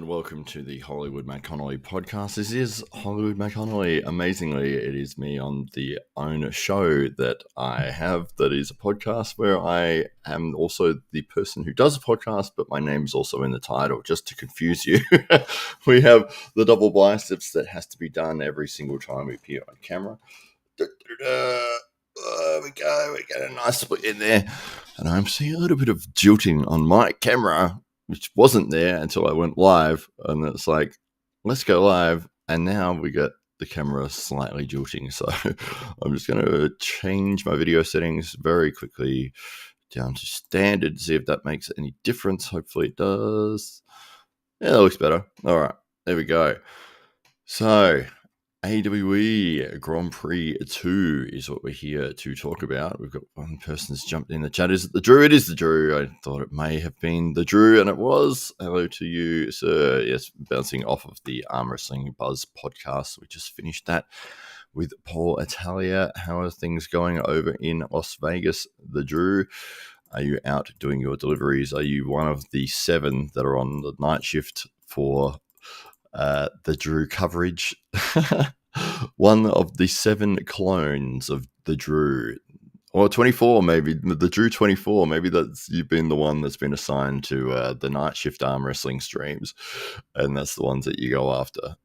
and welcome to the Hollywood Matt Connelly podcast. This is Hollywood Matt Connelly. Amazingly, it is me on the own show that I have that is a podcast where I am also the person who does a podcast, but my name's also in the title, just to confuse you. We have the double biceps that has to be done every single time we appear on camera. There we go. We get a nice split in there. And I'm seeing a little bit of jilting on my camera, which wasn't there until I went live. And it's like, let's go live. And now we get the camera slightly jilting. So I'm just going to change my video settings very quickly down to standard, see if that makes any difference. Hopefully it does. Yeah, that looks better. All right, there we go. So AWE Grand Prix 2 is what we're here to talk about. We've got one person that's jumped in the chat. Is it the Drew? It is the Drew. I thought it may have been the Drew, and it was. Hello to you, sir. Yes, bouncing off of the Arm Wrestling Buzz podcast. We just finished that with Paul Italia. How are things going over in Las Vegas, the Drew? Are you out doing your deliveries? Are you one of the 7 that are on the night shift for the Drew coverage? One of the 7 clones of the Drew, or 24 maybe, the Drew 24. Maybe that's you've been the one that's been assigned to the night shift arm wrestling streams, and that's the ones that you go after.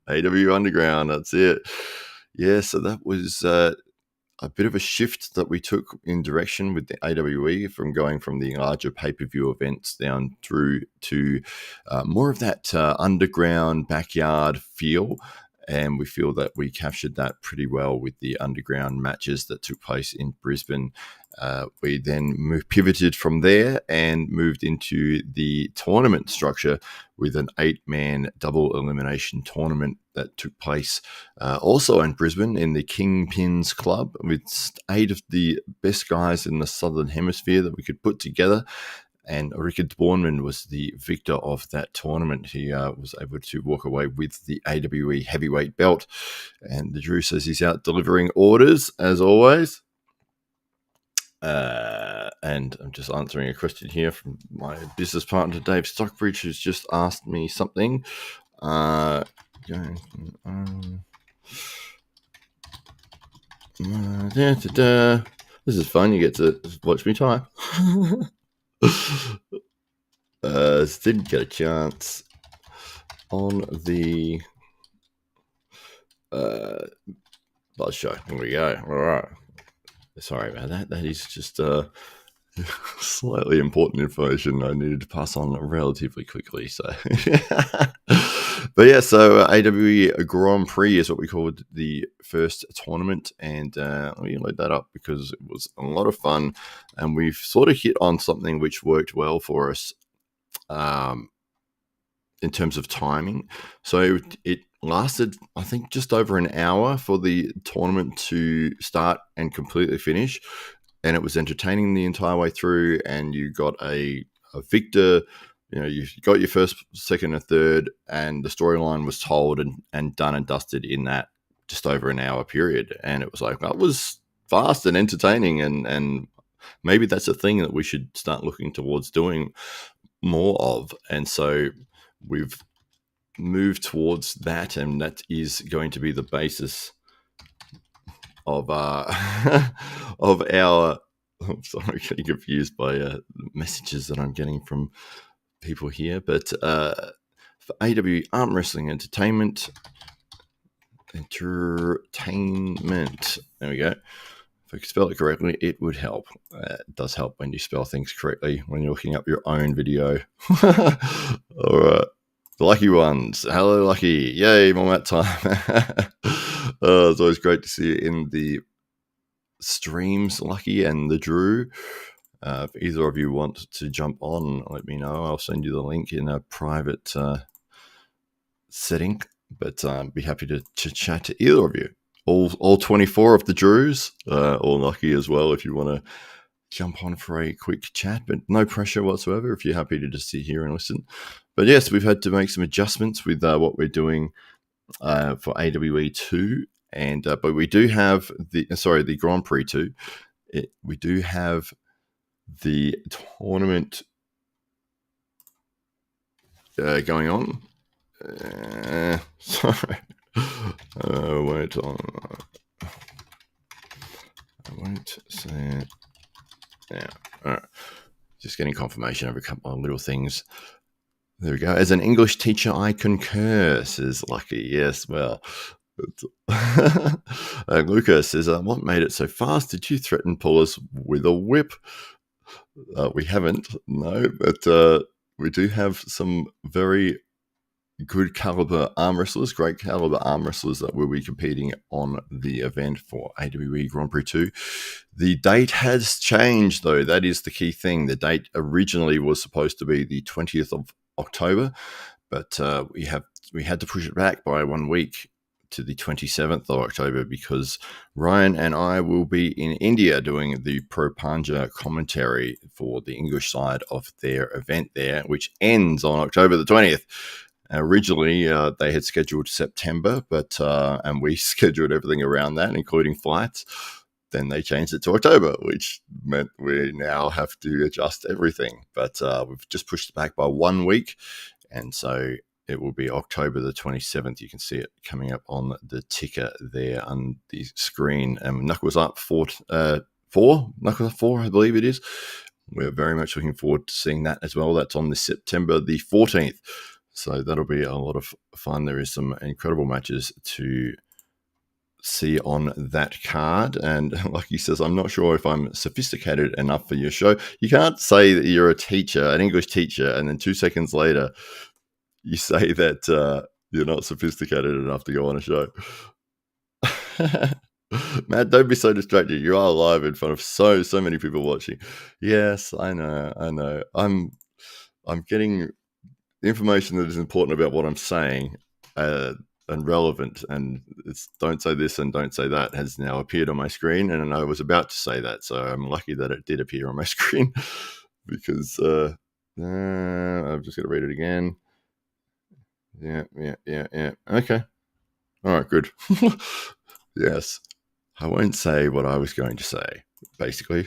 AW Underground, that's it. Yeah, so that was a bit of a shift that we took in direction with the AWE from going from the larger pay-per-view events down through to more of that underground backyard feel. And we feel that we captured that pretty well with the underground matches that took place in Brisbane. We then pivoted from there and moved into the tournament structure with an 8-man double elimination tournament that took place also in Brisbane in the Kingpins Club with 8 of the best guys in the Southern Hemisphere that we could put together. And Rickard Bornman was the victor of that tournament. He was able to walk away with the AWE heavyweight belt. And the Drew says he's out delivering orders, as always. And I'm just answering a question here from my business partner, Dave Stockbridge, who's just asked me something. This is fun. You get to watch me type. Didn't get a chance on the Buzz show. Here we go. All right. Sorry about that. That is just slightly important information I needed to pass on relatively quickly. So, but yeah, so AWE Grand Prix is what we called the first tournament, and we load that up because it was a lot of fun, and we've sort of hit on something which worked well for us in terms of timing. So it lasted, I think, just over an hour for the tournament to start and completely finish. And it was entertaining the entire way through. And you got a victor, you know, you got your first, second, and third, and the storyline was told and done and dusted in that just over an hour period. And it was like, that was fast and entertaining. And maybe that's a thing that we should start looking towards doing more of. And so we've moved towards that, and that is going to be the basis of of our. I'm sorry, getting confused by messages that I'm getting from people here. But for AW Arm Wrestling Entertainment, there we go. If I could spell it correctly, it would help. It does help when you spell things correctly when you're looking up your own video. All right. The lucky ones. Hello, Lucky. Yay, more Matt time. It's always great to see you in the streams, Lucky and the Drew. If either of you want to jump on, let me know. I'll send you the link in a private setting. But be happy to chat to either of you. All 24 of the Drews, or Lucky as well, if you want to jump on for a quick chat, but no pressure whatsoever if you're happy to just sit here and listen. But yes, we've had to make some adjustments with what we're doing for AWE 2, and but we do have the Grand Prix 2. We do have the tournament going on. Sorry. Wait on. I won't say it now. All right. Just getting confirmation of a couple of little things. There we go. As an English teacher, I concur, says Lucky. Yes, well. Lucas says, what made it so fast? Did you threaten pull us with a whip? We haven't, no, but we do have some very good caliber arm wrestlers, great caliber arm wrestlers that will be competing on the event for AWE Grand Prix 2. The date has changed, though. That is the key thing. The date originally was supposed to be the 20th of October, but we had to push it back by 1 week to the 27th of October because Ryan and I will be in India doing the Pro Panja commentary for the English side of their event there, which ends on October the 20th. Originally, they had scheduled September, but and we scheduled everything around that, including flights. Then they changed it to October, which meant we now have to adjust everything. But we've just pushed it back by 1 week, and so it will be October the 27th. You can see it coming up on the ticker there on the screen. Knuckles Up 4, Knuckles Up 4, I believe it is. We're very much looking forward to seeing that as well. That's on the September the 14th. So that'll be a lot of fun. There is some incredible matches to see on that card. And like he says, I'm not sure if I'm sophisticated enough for your show. You can't say that you're a teacher, an English teacher, and then 2 seconds later you say that you're not sophisticated enough to go on a show. Matt, don't be so distracted. You are live in front of so many people watching. Yes, I know. I'm getting information that is important about what I'm saying and relevant, and it's don't say this and don't say that has now appeared on my screen, and I was about to say that, so I'm lucky that it did appear on my screen because I'm just going to read it again. Yeah. Okay. All right, good. Yes. I won't say what I was going to say, basically.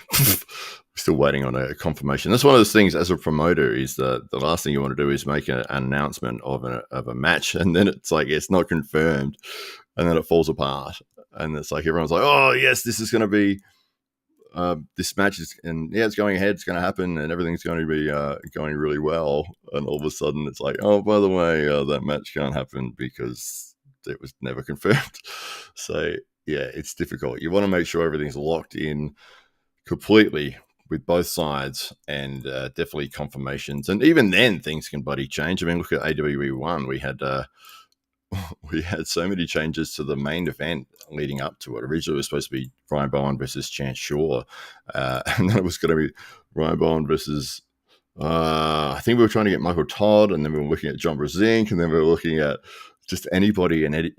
Still waiting on a confirmation. That's one of those things as a promoter is the last thing you want to do is make an announcement of a match, and then it's like it's not confirmed, and then it falls apart. And it's like everyone's like, oh, yes, this is going to be this match is, and yeah, it's going ahead, it's going to happen, and everything's going to be going really well. And all of a sudden, it's like, oh, by the way, that match can't happen because it was never confirmed. So yeah, it's difficult. You want to make sure everything's locked in completely with both sides, and definitely confirmations. And even then, things can bloody change. I mean, look at AWE 1. We had so many changes to the main event leading up to it. Originally, it was supposed to be Ryan Bowen versus Chance Shaw, and then it was going to be Ryan Bowen versus I think we were trying to get Michael Todd, and then we were looking at John Brasink, and then we were looking at just anybody and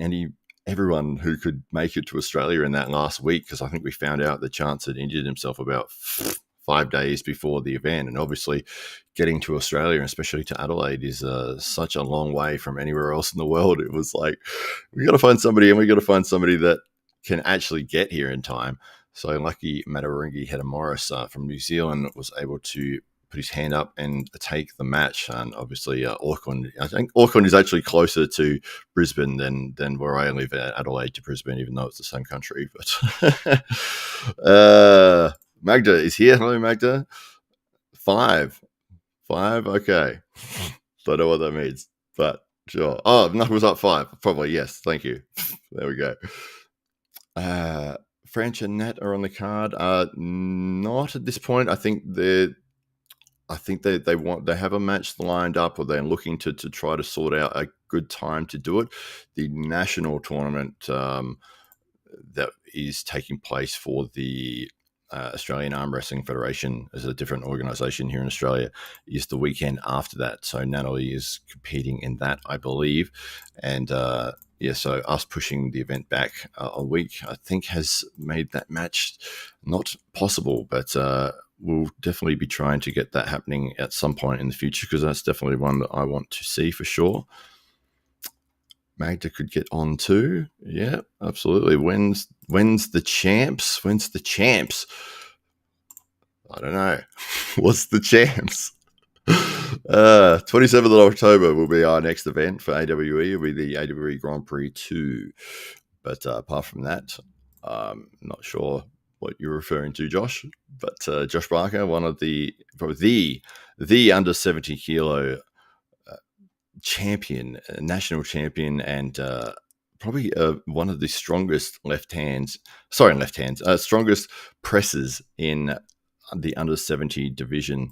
everyone who could make it to Australia in that last week, because I think we found out that Chance had injured himself about 5 days before the event. And obviously getting to Australia, and especially to Adelaide, is such a long way from anywhere else in the world. It was like, we got to find somebody, and we got to find somebody that can actually get here in time. So lucky Matawaringi Hedda Morris from New Zealand was able to put his hand up and take the match. And obviously Auckland, I think Auckland is actually closer to Brisbane than where I live, at Adelaide to Brisbane, even though it's the same country. But Magda is here. Hello, Magda. 5. Okay. Don't know what that means, but sure. Oh, Knuckles Up 5. Probably, yes. Thank you. There we go. French and Nat are on the card. Not at this point. I think they have a match lined up, or they're looking to try to sort out a good time to do it. The national tournament that is taking place for the Australian Arm Wrestling Federation, as a different organisation here in Australia, is the weekend after that. So Natalie is competing in that, I believe, and so us pushing the event back a week, I think, has made that match not possible, but we'll definitely be trying to get that happening at some point in the future, because that's definitely one that I want to see for sure. Magda could get on too. Yeah, absolutely. When's the champs? When's the champs? I don't know. What's the champs? 27th of October will be our next event for AWE. It will be the AWE Grand Prix 2. But apart from that, I'm not sure what you're referring to, Josh. But Josh Barker, one of probably the under 70 kilo champion, national champion, and probably one of the strongest strongest presses in the under 70 division,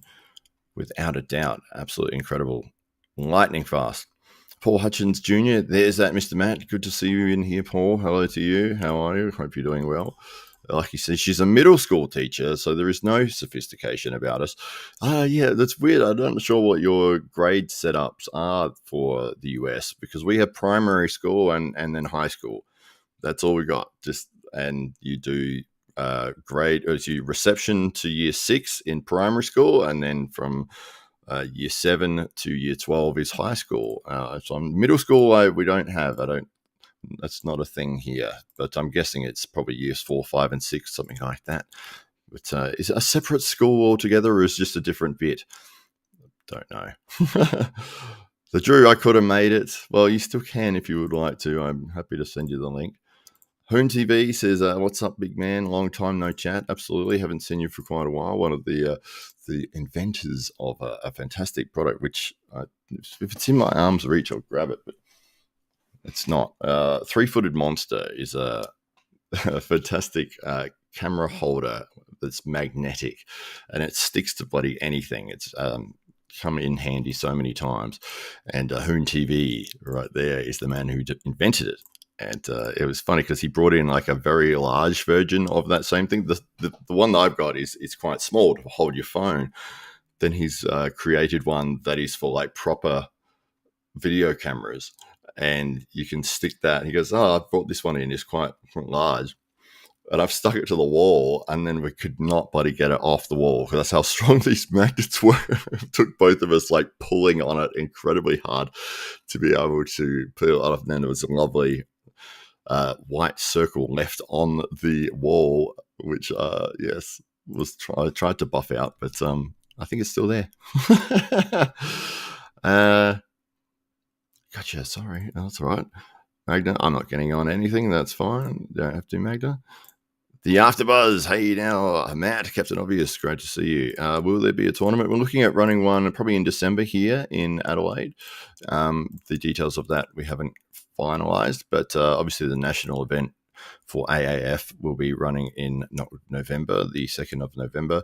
without a doubt. Absolutely incredible, lightning fast. Paul Hutchins Jr., there's that Mr. Matt. Good to see you in here, Paul. Hello to you. How are you? Hope you're doing well. Like he says, she's a middle school teacher, so there is no sophistication about us. Yeah, that's weird. I'm not sure what your grade setups are for the US, because we have primary school and then high school. That's all we got. And you do reception to year 6 in primary school, and then from year 7 to year 12 is high school. So middle school, we don't have. That's not a thing here, but I'm guessing it's probably years 4, 5, and 6, something like that. But is it a separate school altogether, or is it just a different bit? Don't know. So Drew, I could have made it. Well, you still can if you would like to. I'm happy to send you the link. Hoon TV says, "What's up, big man? Long time no chat. Absolutely, haven't seen you for quite a while. One of the inventors of a fantastic product, which if it's in my arm's reach, I'll grab it, but it's not. Three-footed monster is a fantastic camera holder that's magnetic, and it sticks to bloody anything. It's come in handy so many times. And Hoon TV right there is the man who invented it. And it was funny because he brought in like a very large version of that same thing. The one that I've got is quite small to hold your phone. Then he's created one that is for like proper video cameras, and you can stick that. He goes, "Oh, I brought this one in. It's quite large." And I've stuck it to the wall, and then we could not bloody get it off the wall because that's how strong these magnets were. It took both of us like pulling on it incredibly hard to be able to peel it off. And then there was a lovely white circle left on the wall, which yes, I tried to buff out, but I think it's still there. Gotcha. Sorry, that's all right, Magda. I'm not getting on anything. That's fine. Don't have to, Magda. The Afterbuzz. Hey now, Matt, Captain Obvious. Great to see you. Will there be a tournament? We're looking at running one probably in December here in Adelaide. The details of that we haven't finalised, but obviously the national event for AAF will be running in November, the 2nd of November.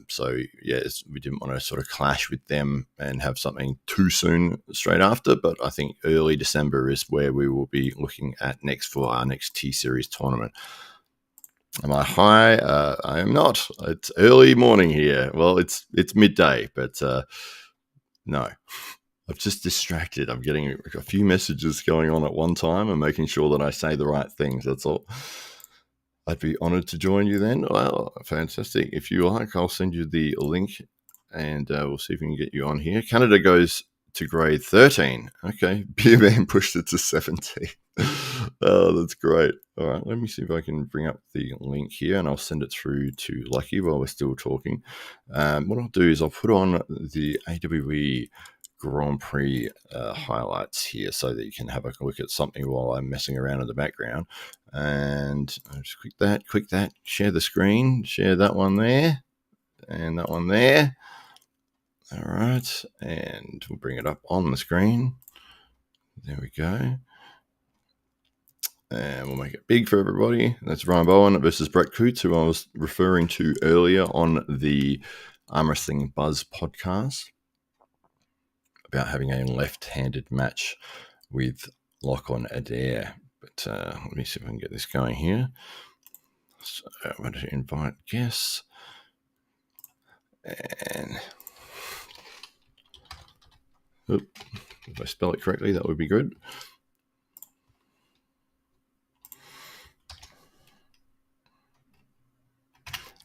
So, yes, we didn't want to sort of clash with them and have something too soon straight after, but I think early December is where we will be looking at next for our next T-Series tournament. Am I high? I am not. It's early morning here. Well, it's midday, but no. I'm just distracted. I'm getting a few messages going on at one time and making sure that I say the right things. That's all. I'd be honored to join you then. Well, fantastic. If you like, I'll send you the link and we'll see if we can get you on here. Canada goes to grade 13. Okay. Beer Man pushed it to 17. Oh, that's great. All right. Let me see if I can bring up the link here and I'll send it through to Lucky while we're still talking. What I'll do is I'll put on the AWE Grand Prix highlights here so that you can have a look at something while I'm messing around in the background. And I'll just click that, share the screen, share that one there, and that one there. All right, and we'll bring it up on the screen. There we go. And we'll make it big for everybody. That's Ryan Bowen versus Brett Coots, who I was referring to earlier on the Arm Wrestling Buzz podcast, about having a left-handed match with Lachlan Adair. But let me see if I can get this going here. So I'm going to invite guests. And if I spell it correctly, that would be good.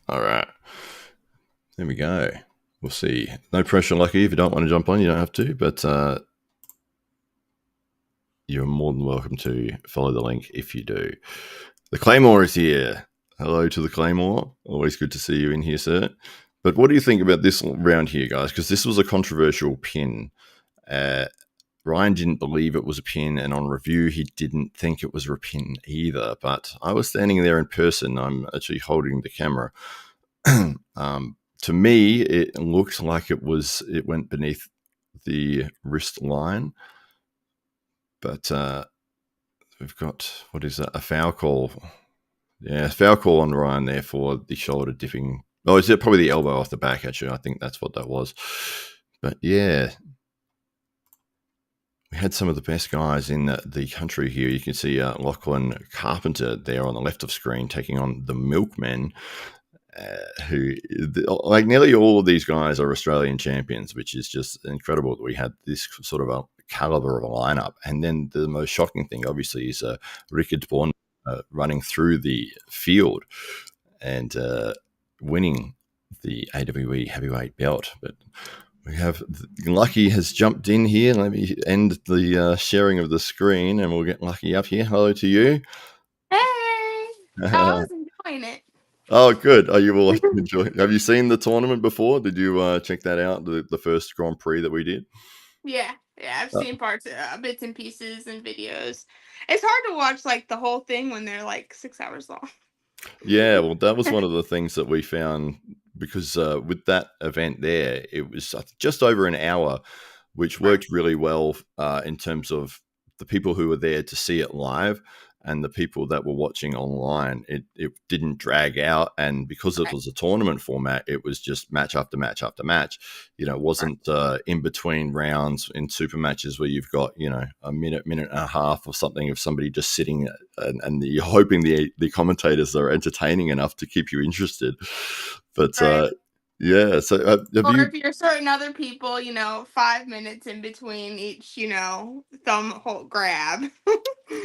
All right. There we go. We'll see. No pressure, Lucky. If you don't want to jump on, you don't have to. But you're more than welcome to follow the link if you do. The Claymore is here. Hello to the Claymore. Always good to see you in here, sir. But what do you think about this round here, guys? Because this was a controversial pin. Uh, Ryan didn't believe it was a pin, and on review, he didn't think it was a pin either. But I was standing there in person. I'm actually holding the camera. To me, it looked like it went beneath the wrist line, but we've got, what is that? A foul call. Yeah, foul call on Ryan there for the shoulder dipping. Oh, is it probably the elbow off the back? Actually, I think that's what that was. But yeah, we had some of the best guys in the country here. You can see Lachlan Carpenter there on the left of screen taking on the Milkmen. Who, like, nearly all of these guys are Australian champions, which is just incredible that we had this sort of a caliber of a lineup. And then the most shocking thing, obviously, is Rickard Born running through the field and winning the AWE heavyweight belt. But we have Lucky has jumped in here. Let me end the sharing of the screen, and we'll get Lucky up here. Hello to you. Hey! Oh, I was enjoying it. Oh, good. Are you all enjoying? Have you seen the tournament before? Did you check that out? The first Grand Prix that we did. Yeah, I've Uh, seen parts, bits and pieces and videos. It's hard to watch like the whole thing when they're like 6 hours long. yeah, well, that was one of the things that we found because with that event there, it was just over an hour, which Right, worked really well in terms of the people who were there to see it live and the people that were watching online. It didn't drag out, and because it right, was a tournament format, it was just match after match after match. You know, it right, wasn't in between rounds in super matches where you've got, you know, a minute, minute and a half or something of somebody just sitting, and you're hoping the commentators are entertaining enough to keep you interested. But right. yeah, so have Or you? if you're certain other people, 5 minutes in between each, thumb hold grab.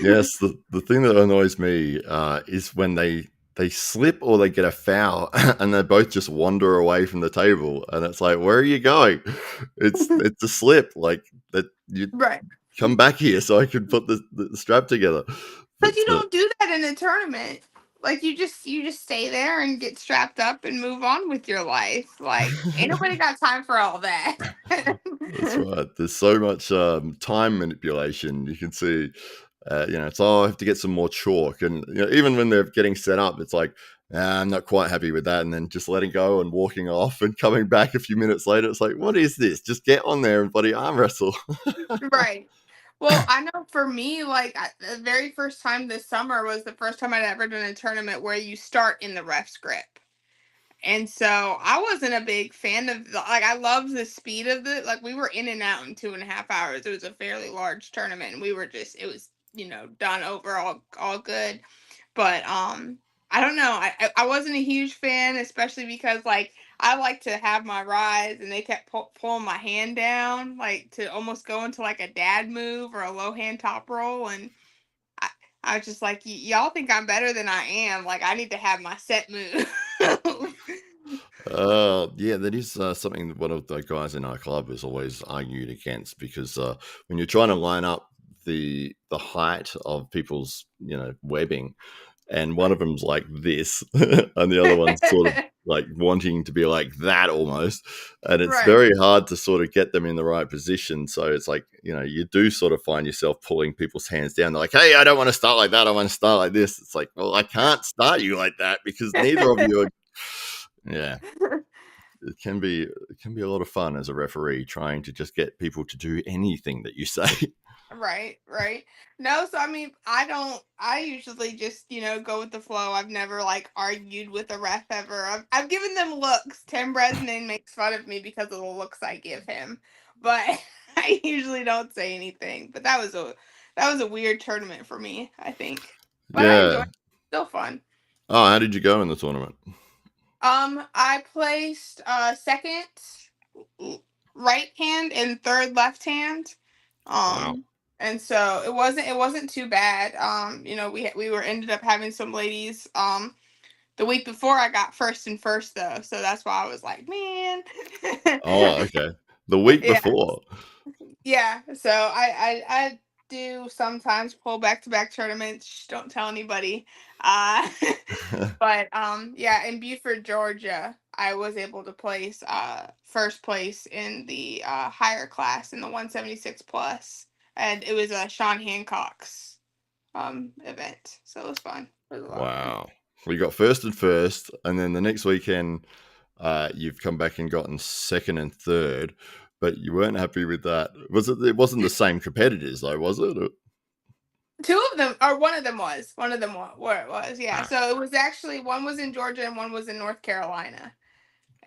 Yes, the thing that annoys me is when they slip or they get a foul and they both just wander away from the table, and it's like, where are you going? It's a slip, like that. You Right. come back here so I can put the strap together. But But you don't do that in a tournament. Like you just stay there and get strapped up and move on with your life. Like ain't nobody got time for all that. that's right. There's so much time manipulation. You can see, you know, it's, oh, I have to get some more chalk, and you know, even when they're getting set up, it's like, I'm not quite happy with that, and then just letting go and walking off and coming back a few minutes later. It's like, what is this? Just get on there and bloody arm wrestle. Right. Well, I know for me, like the very first time this summer was the first time I'd ever done a tournament where you start in the ref's grip. And so I wasn't a big fan of like I love the speed of it. Like we were in and out in 2.5 hours. It was a fairly large tournament and we were just it was, done overall all good. But I don't know. I wasn't a huge fan, especially because like I like to have my rise and they kept pulling my hand down like to almost go into like a dad move or a low hand top roll. And I, I was just like, Y'all think I'm better than I am. Like I need to have my set move." Yeah, that is something that one of the guys in our club has always argued against because when you're trying to line up the height of people's, you know, webbing, and one of Right. them's like this, and the other one's sort of like wanting to be like that almost, and it's Right. very hard to sort of get them in the right position. So it's like, you know, you do sort of find yourself pulling people's hands down. They're like, "Hey, I don't want to start like that. I want to start like this." It's like, well, I can't start you like that because neither of you are. Yeah, it can be a lot of fun as a referee trying to just get people to do anything that you say. Right, right. No, so I mean, I usually just, go with the flow. I've never like argued with a ref ever. I've given them looks. Tim Bresnan makes fun of me because of the looks I give him. But I usually don't say anything. But that was a weird tournament for me, I think. But I enjoyed Yeah. it. Still fun. Oh, how did you go in the tournament? I placed second right hand and third left hand. Wow. Um and so it wasn't too bad. We were ended up having some ladies the week before I got first and first though. So that's why I was like, man. Oh, okay. The week Yeah. before. Yeah. So I do sometimes pull back-to-back tournaments. Shh, don't tell anybody. Uh but yeah, in Buford, Georgia, I was able to place first place in the higher class in the 176 plus, and it was Sean Hancock's event, so it was fun. It was a lot of fun. Wow. We got first and first, and then the next weekend, you've come back and gotten second and third, but you weren't happy with that. Was it? It wasn't the same competitors, though, was it? Two of them, or one of them was. One of them where it was, yeah. Ah, So it was actually one was in Georgia and one was in North Carolina.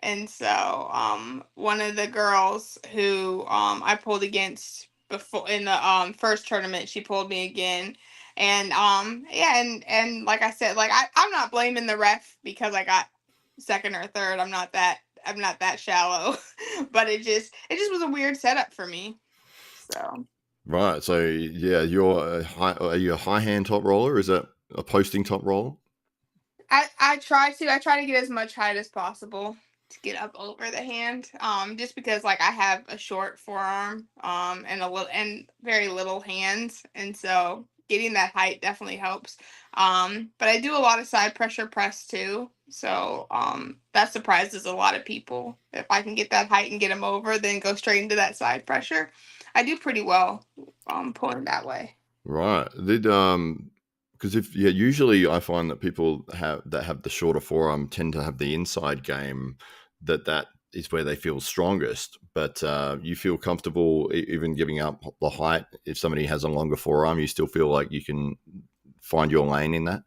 And so one of the girls who I pulled against before in the first tournament, she pulled me again. And yeah, and like I said, like I'm not blaming the ref because I got second or third. I'm not that shallow. But it just was a weird setup for me. So right. So yeah, you're are you a high hand top roller? Is that a posting top roller? I try to get as much height as possible to get up over the hand. Just because like I have a short forearm, and a little and very little hands, and so getting that height definitely helps. But I do a lot of side pressure press too, so that surprises a lot of people. If I can get that height and get them over, then go straight into that side pressure, I do pretty well pulling that way. Right. Did because if yeah, usually I find that people have the shorter forearm tend to have the inside game that is where they feel strongest. But you feel comfortable even giving up the height if somebody has a longer forearm. You still feel like you can find your lane in that.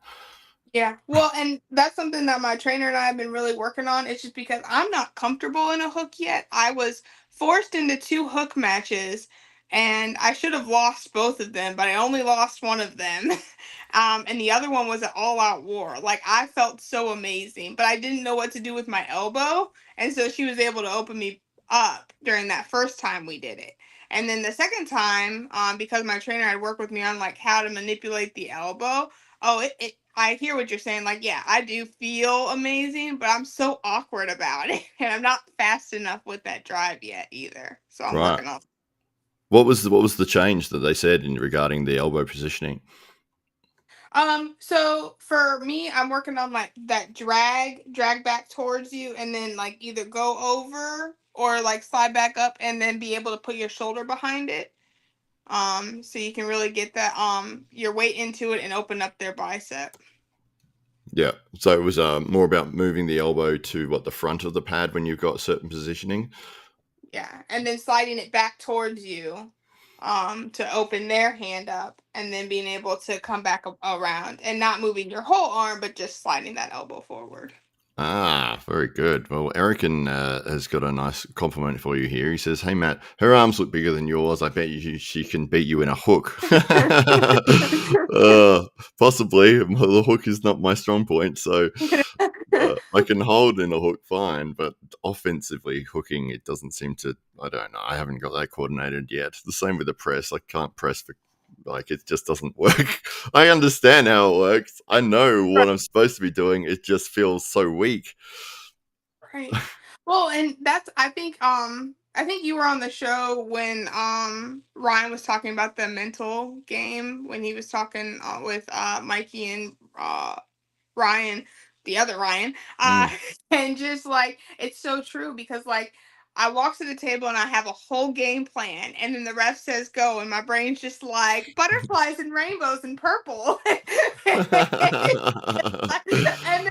Yeah. Well, and that's something that my trainer and I have been really working on. It's just because I'm not comfortable in a hook yet. I was forced into two hook matches and I should have lost both of them, but I only lost one of them. And the other one was an all out war. Like I felt so amazing, but I didn't know what to do with my elbow. And so she was able to open me up during that first time we did it. And then the second time, because my trainer had worked with me on like how to manipulate the elbow. Oh, I hear what you're saying. Like, yeah, I do feel amazing, but I'm so awkward about it. And I'm not fast enough with that drive yet either. So I'm Right. working on. What was the change that they said in regarding the elbow positioning? So for me, I'm working on like that drag back towards you, and then like either go over or like slide back up and then be able to put your shoulder behind it. So you can really get that your weight into it and open up their bicep. Yeah. So it was more about moving the elbow to what the front of the pad when you've got certain positioning. Yeah, and then sliding it back towards you to open their hand up and then being able to come back around and not moving your whole arm but just sliding that elbow forward. Ah, very good. Well, Erican has got a nice compliment for you here. He says, "Hey Matt, her arms look bigger than yours. I bet she can beat you in a hook." uh, Possibly. The hook is not my strong point, so I can hold in a hook fine, but offensively hooking, it doesn't seem to. I don't know. I haven't got that coordinated yet. The same with the press. I can't press for like it just doesn't work. I understand how it works. I know what I'm supposed to be doing. It just feels so weak. Right. Well, and that's I think you were on the show when Ryan was talking about the mental game when he was talking with Mikey and Ryan, the other Ryan, Mm. and just like it's so true because like I walk to the table and I have a whole game plan, and then the ref says go, and my brain's just like butterflies and rainbows and purple, and then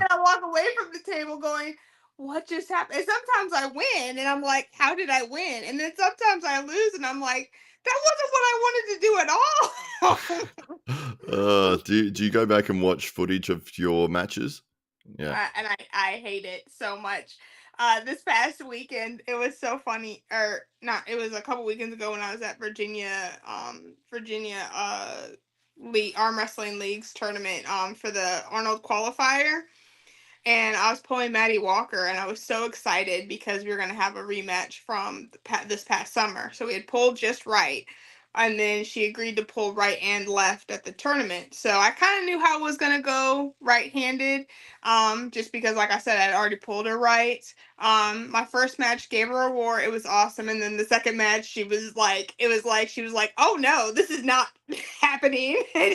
I walk away from the table going, "What just happened?" And sometimes I win, and I'm like, "How did I win?" And then sometimes I lose, and I'm like, "That wasn't what I wanted to do at all." Do you go back and watch footage of your matches? Yeah. And I hate it so much. This past weekend, it was so funny, or not? It was a couple weekends ago when I was at Virginia league arm wrestling leagues tournament for the Arnold qualifier, and I was pulling Maddie Walker, and I was so excited because we were going to have a rematch from this past summer. So we had pulled just right, and then she agreed to pull right and left at the tournament. So I kind of knew how it was going to go right-handed, just because, like I said, I had already pulled her right. My first match gave her a war; it was awesome, and then the second match, it was like she was like, "Oh no, this is not happening?" And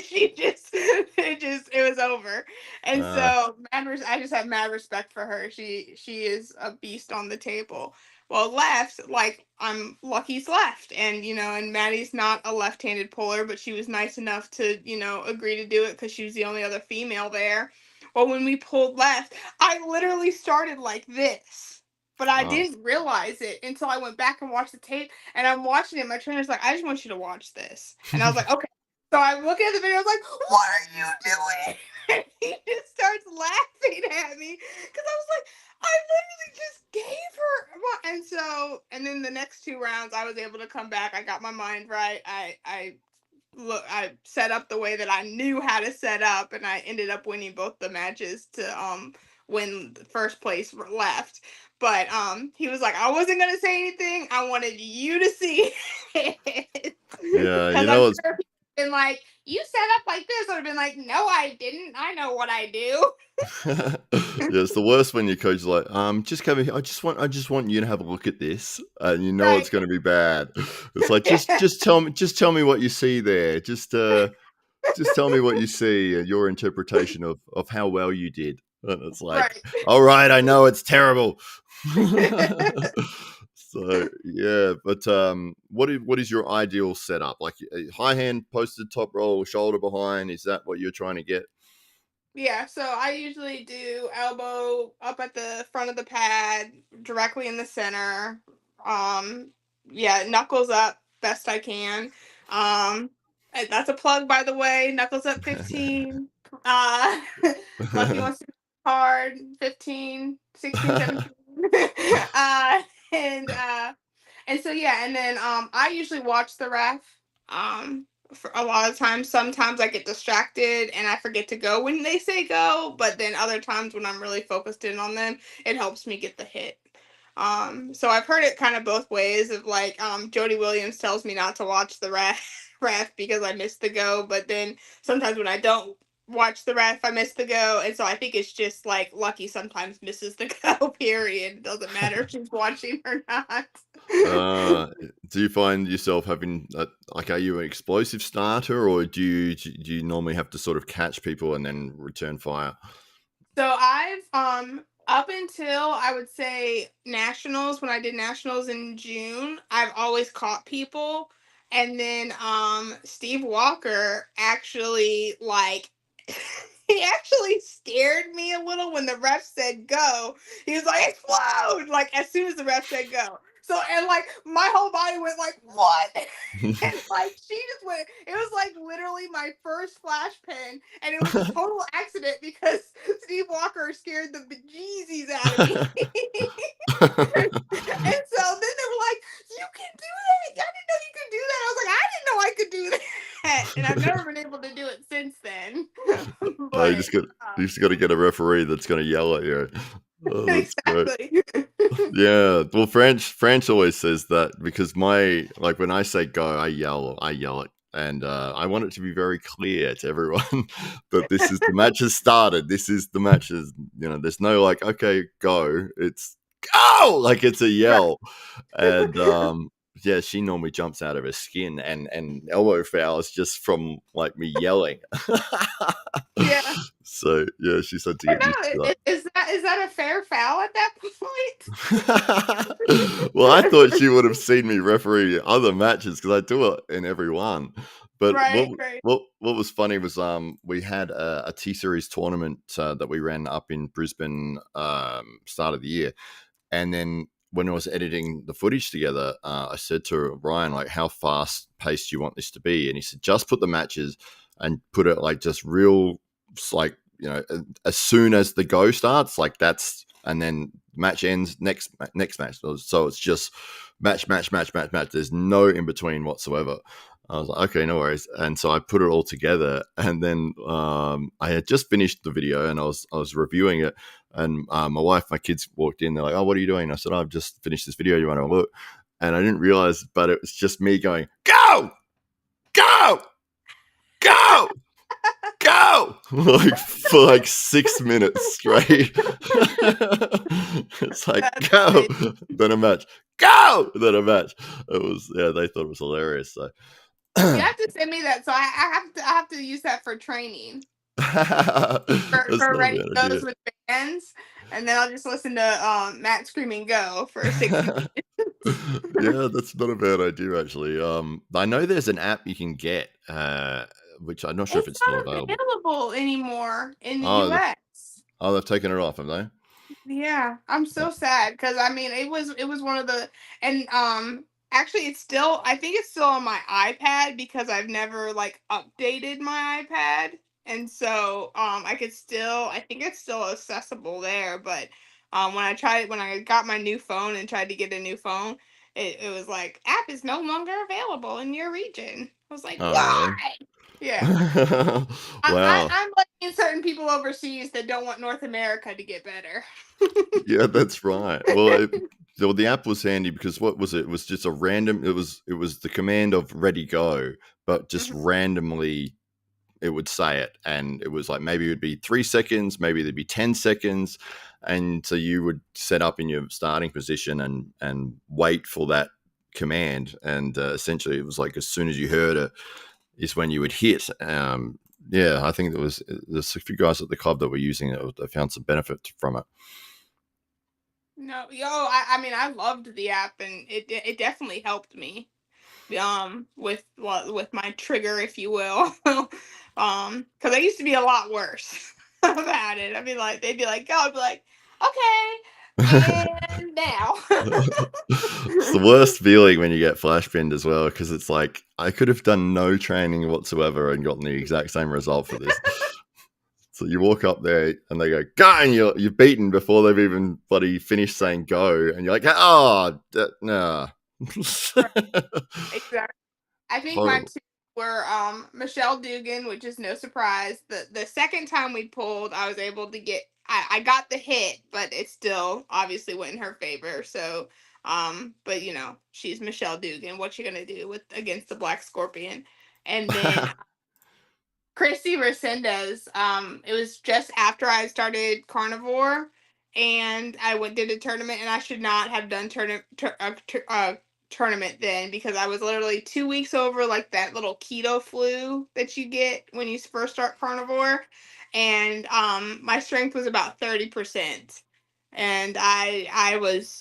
it was over. And uh, so I just have mad respect for her. She is a beast on the table. Well, left, like I'm Lucky's left, and and Maddie's not a left-handed puller, but she was nice enough to agree to do it because she was the only other female there. Well, when we pulled left, I literally started like this, but I uh, didn't realize it until I went back and watched the tape. And I'm watching it. My trainer's like, "I just want you to watch this," and I was like, "Okay." So I'm looking at the video. I was like, "What are you doing?" And he just starts laughing at me because I was like, "I literally just gave her." And then the next two rounds, I was able to come back. I got my mind right. I set up the way that I knew how to set up, and I ended up winning both the matches to win the first place left. But he was like, "I wasn't gonna say anything. I wanted you to see it." yeah, Because I'm sure if he'd been like, "You set up like this," I would have been like, "No, I didn't. I know what I do." yeah, it's the worst when your coach is like, just come here. I just want you to have a look at this, and you know it's Right. going to be bad. It's like just tell me what you see there. Just tell me what you see and your interpretation of how well you did. And it's like, Right. all right, I know it's terrible. So yeah, but what is your ideal setup? Like high hand posted top roll, shoulder behind. Is that what you're trying to get? Yeah, so I usually do elbow up at the front of the pad, directly in the center. Um, yeah, knuckles up best I can. And that's a plug, by the way. Knuckles up 15. Uh, Lucky wants to be hard 15, 16, 17. uh, and uh, and so yeah, and then I usually watch the ref. For a lot of times, sometimes I get distracted and I forget to go when they say go, but then other times when I'm really focused in on them, it helps me get the hit. So I've heard it kind of both ways of like Jody Williams tells me not to watch the ref because I missed the go, but then sometimes when I don't watch the ref, I miss the go, and so I think it's just like Lucky sometimes misses the go. Period. It doesn't matter if she's watching or not. Uh, do you find yourself having like, are you an explosive starter, or do you normally have to sort of catch people and then return fire? So I've up until I would say nationals, when I did nationals in June, I've always caught people. And then Steve Walker actually like he actually scared me a little when the ref said go. He was like explode like as soon as the ref said go. So and like my whole body went like what? And like she just went, it was like literally my first flash pen, and it was a total accident because Steve Walker scared the bejesus out of me. And so then they were like, "You can do that. I didn't know you could do that." I was like, "I didn't know I could do that." And I've never been able to do it since then. Oh, you But just got you just got to get a referee that's going to yell at you. Oh, that's great. exactly. Yeah, well, French always says that because my like when I say go, I yell it, and I want it to be very clear to everyone that this is the match has started. This is the match has There's no like okay go. It's go like it's a Right. yell, and yeah, she normally jumps out of her skin and elbow fouls just from like me yelling. Yeah. So yeah, she's had to I get used to know. that. Is that a fair foul at that point? Well, I thought she would have seen me referee other matches because I do it in every one. But what Right, right. what what was funny was we had a T Series tournament that we ran up in Brisbane start of the year, and then when I was editing the footage together, I said to Ryan, like, how fast paced do you want this to be? And he said, just put the matches and put it like just real, like, as soon as the go starts, like that's, and then match ends, next match. So it's just match, match, match, match, match. There's no in between whatsoever. I was like, okay, no worries. And so I put it all together, and then I had just finished the video, and I was reviewing it, and my wife, my kids walked in. They're like, "Oh, what are you doing?" I said, "Oh, I've just finished this video. You want to look?" And I didn't realize, but it was just me going, "Go, go, go, go!" like for like 6 minutes straight. It's like That's go, crazy. then a match, go, then a match. It was, yeah. They thought it was hilarious. So You have to send me that, so I have to use that for training That's for not a ready bad idea. goes with bands, and then I'll just listen to Matt Screaming Go for 60 minutes. Yeah, that's not a bad idea actually. I know there's an app you can get, which I'm not sure if It's it's still not available. available anymore in the Oh, US. they've taken it off, have they? Yeah, I'm Oh, so sad because I mean it was one of the and actually it's still I think it's still on my iPad because I've never like updated my iPad, and so I think it's still accessible there, but when I got my new phone and tried to get a new phone, it was like app is no longer available in your region. I was like, oh really? why? Yeah. Wow. I'm blaming certain people overseas that don't want North America to get better. Yeah, that's right. Well, the app was handy because what was it? It was just a random. It was the command of ready go, but just Mhm. randomly it would say it, and it was like maybe it would be 3 seconds, maybe there'd be 10 seconds, and so you would set up in your starting position and wait for that command, and essentially it was like as soon as you heard it is when you would hit. Yeah, I think there's a few guys at the club that were using it. They found some benefit from it. No, I mean, I loved the app, and it definitely helped me. With my trigger, if you will. Because I used to be a lot worse about it. They'd be like, go, I'd be like, okay, and now. It's the worst feeling when you get flash pinned as well because it's like I could have done no training whatsoever and gotten the exact same result for this. So you walk up there and they go and you're beaten before they've even bloody finished saying go, and you're like nah. Right, exactly. I think my Horrible. two were Michelle Dugan, which is no surprise. The second time we pulled, I was able to get I got the hit, but it still obviously went in her favor. So but she's Michelle Dugan. What you gonna do with against the Black Scorpion? And then Christy Resendez, it was just after I started carnivore, and I went did a tournament, and I should not have done tournament then because I was literally 2 weeks over like that little keto flu that you get when you first start carnivore, and my strength was about 30%, and I was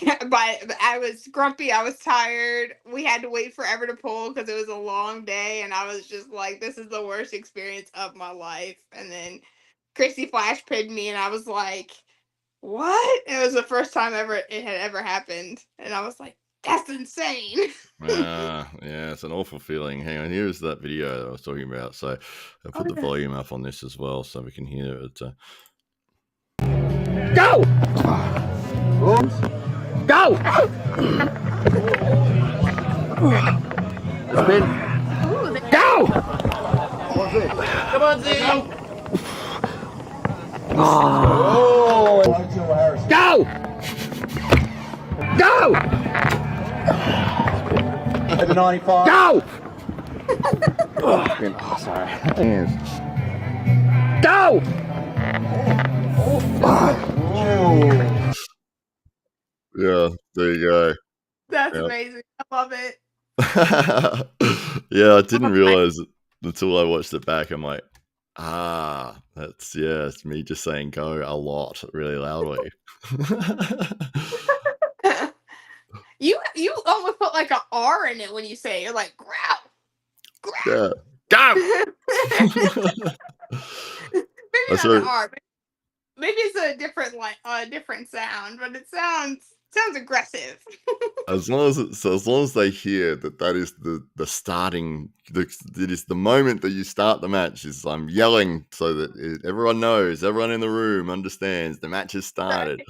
but I was grumpy. I was tired. We had to wait forever to pull because it was a long day, and I was just like, "This is the worst experience of my life." And then Chrissy flash pinned me, and I was like, "What?" It was the first time ever it had ever happened, and I was like, "That's insane." Yeah, it's an awful feeling. Hang on, here's that video that I was talking about. So I'll put the Okay. volume up on this as well so we can hear it. Go! Go! Spin. Ooh, Go! Come on, Z. Oh. Go! Go! At the 95. Go! Oh, sorry. Go! Yeah, there you go. that's Yeah. amazing. I love it. Yeah, I Oh didn't my- realize it until I watched it back. I'm like, it's me just saying go a lot really loudly. you almost put like a R in it when you say it. You're like growl, Yeah. Go! growl. Maybe I not an saw R. Maybe it's a different different sound, but it sounds aggressive. as long as they hear that is the starting it is the moment that you start the match is I'm yelling so that everyone knows, everyone in the room understands the match has started.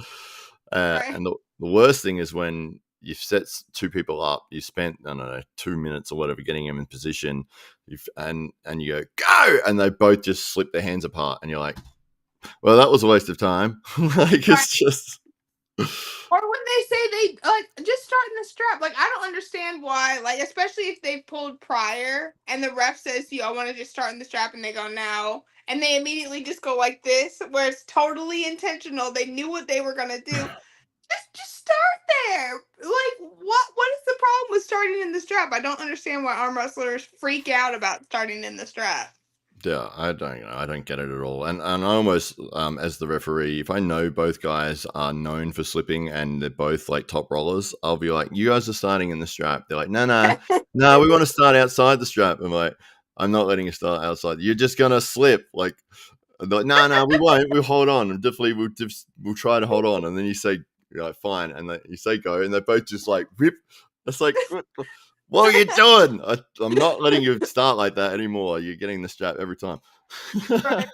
Right, right, And the worst thing is when you've set two people up, you spent I don't know 2 minutes or whatever getting them in position, and you go, and they both just slip their hands apart, and you're like, well, that was a waste of time. Like right. it's just Or when they say they like just starting the strap, like I don't understand why, like especially if they've pulled prior and the ref says, "You, I want to just start in the strap," and they go no, and they immediately just go like this, where it's totally intentional. They knew what they were gonna do. Just start there. Like what is the problem with starting in the strap? I don't understand why arm wrestlers freak out about starting in the strap. Yeah, I don't get it at all. And I almost, as the referee, if I know both guys are known for slipping and they're both like top rollers, I'll be like, "You guys are starting in the strap." They're like, no, we want to start outside the strap." I'm like, "I'm not letting you start outside. You're just gonna slip." Like, they're like, no, we won't. We'll hold on. And definitely, we'll try to hold on. And then you say, you're like, fine, and you say go, and they both just like rip. It's like, what are you doing? I'm not letting you start like that anymore. You're getting the strap every time. Right.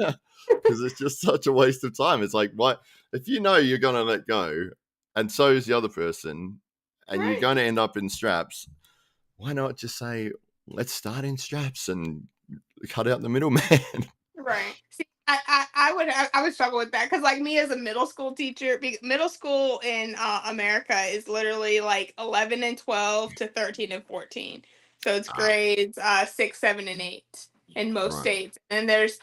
Because it's just such a waste of time. It's like, why? If you know you're going to let go, and so is the other person, and you're Right. going to end up in straps, why not just say, let's start in straps and cut out the middleman? Right. See, I would struggle with that because like me as a middle school teacher, middle school in America is literally like 11 and 12 to 13 and 14. So it's Ah, grades 6, 7, and 8 in most right. states. And there's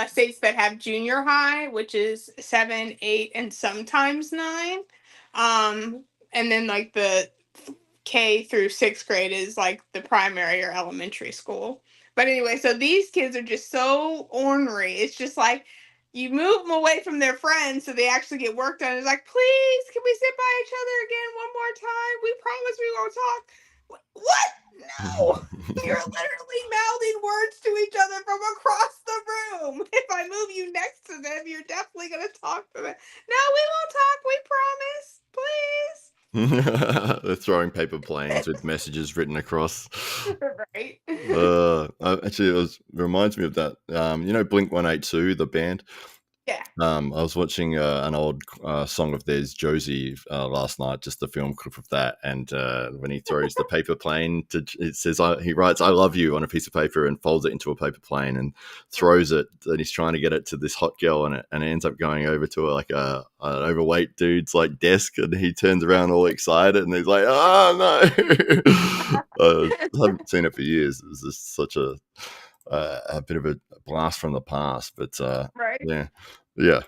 states that have junior high, which is 7, 8, and sometimes 9. And then like the K through 6th grade is like the primary or elementary school. But anyway, so these kids are just so ornery. It's just like you move them away from their friends so they actually get work done. It's like, please, can we sit by each other again one more time? We promise we won't talk. What? No. You're literally mouthing words to each other from across the room. If I move you next to them, you're definitely going to talk to them. No, we won't talk. We promise. Please. They're throwing paper planes with messages written across. Right. Actually, it reminds me of that. Blink 182, the band. Yeah. I was watching an old song of theirs, Josie, last night, just the film clip of that. And when he throws the paper plane, it says, he writes, "I love you" on a piece of paper and folds it into a paper plane and throws it. And he's trying to get it to this hot girl, and it ends up going over to an overweight dude's like desk. And he turns around all excited and he's like, "Oh, no." I haven't seen it for years. It was just such a bit of a blast from the past. But Right. yeah. Yeah.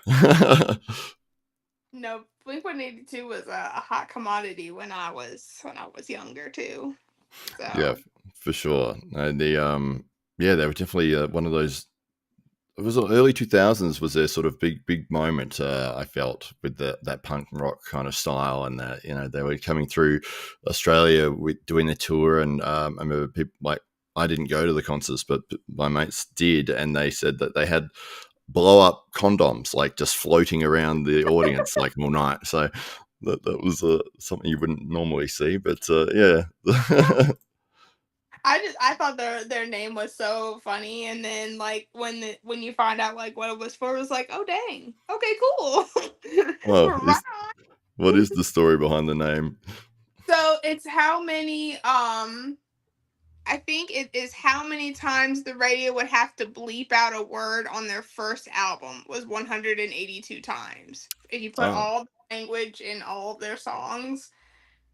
No, Blink 182 was a hot commodity when I was younger too. Yeah, So for sure. They were definitely one of those. It was the early 2000s was their sort of big moment. I felt with that punk rock kind of style, and that they were coming through Australia with doing their tour, and I remember people like I didn't go to the concerts, but my mates did, and they said that they had blow up condoms like just floating around the audience like all night. So that was something you wouldn't normally see, but yeah. I thought their name was so funny, and then like when you find out like what it was for, it was like, oh dang, okay, cool. Well, Right. what is the story behind the name? So it's how many I think it is how many times the radio would have to bleep out a word on their first album was 182 times. If you put Oh, all the language in all of their songs,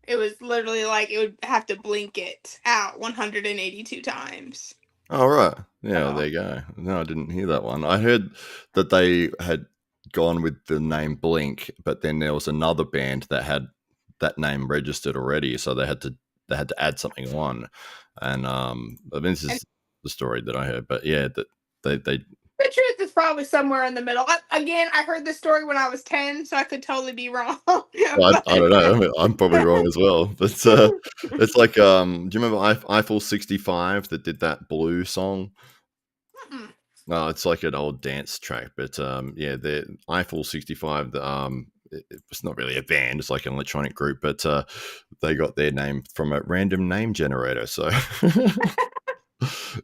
it was literally like it would have to blink it out 182 times. all right. Yeah, So, there you go. No, I didn't hear that one. I heard that they had gone with the name Blink, but then there was another band that had that name registered already, so they had to add something on. And this and is the story that I heard, but yeah, that they the truth is probably somewhere in the middle. Again, I heard this story when I was 10, so I could totally be wrong. well, I But don't know. I mean, I'm probably wrong as well, but it's like, do you remember Eiffel 65 that did that blue song? mm-mm. No, it's like an old dance track, but yeah, the Eiffel 65. It's not really a band; it's like an electronic group, but they got their name from a random name generator. So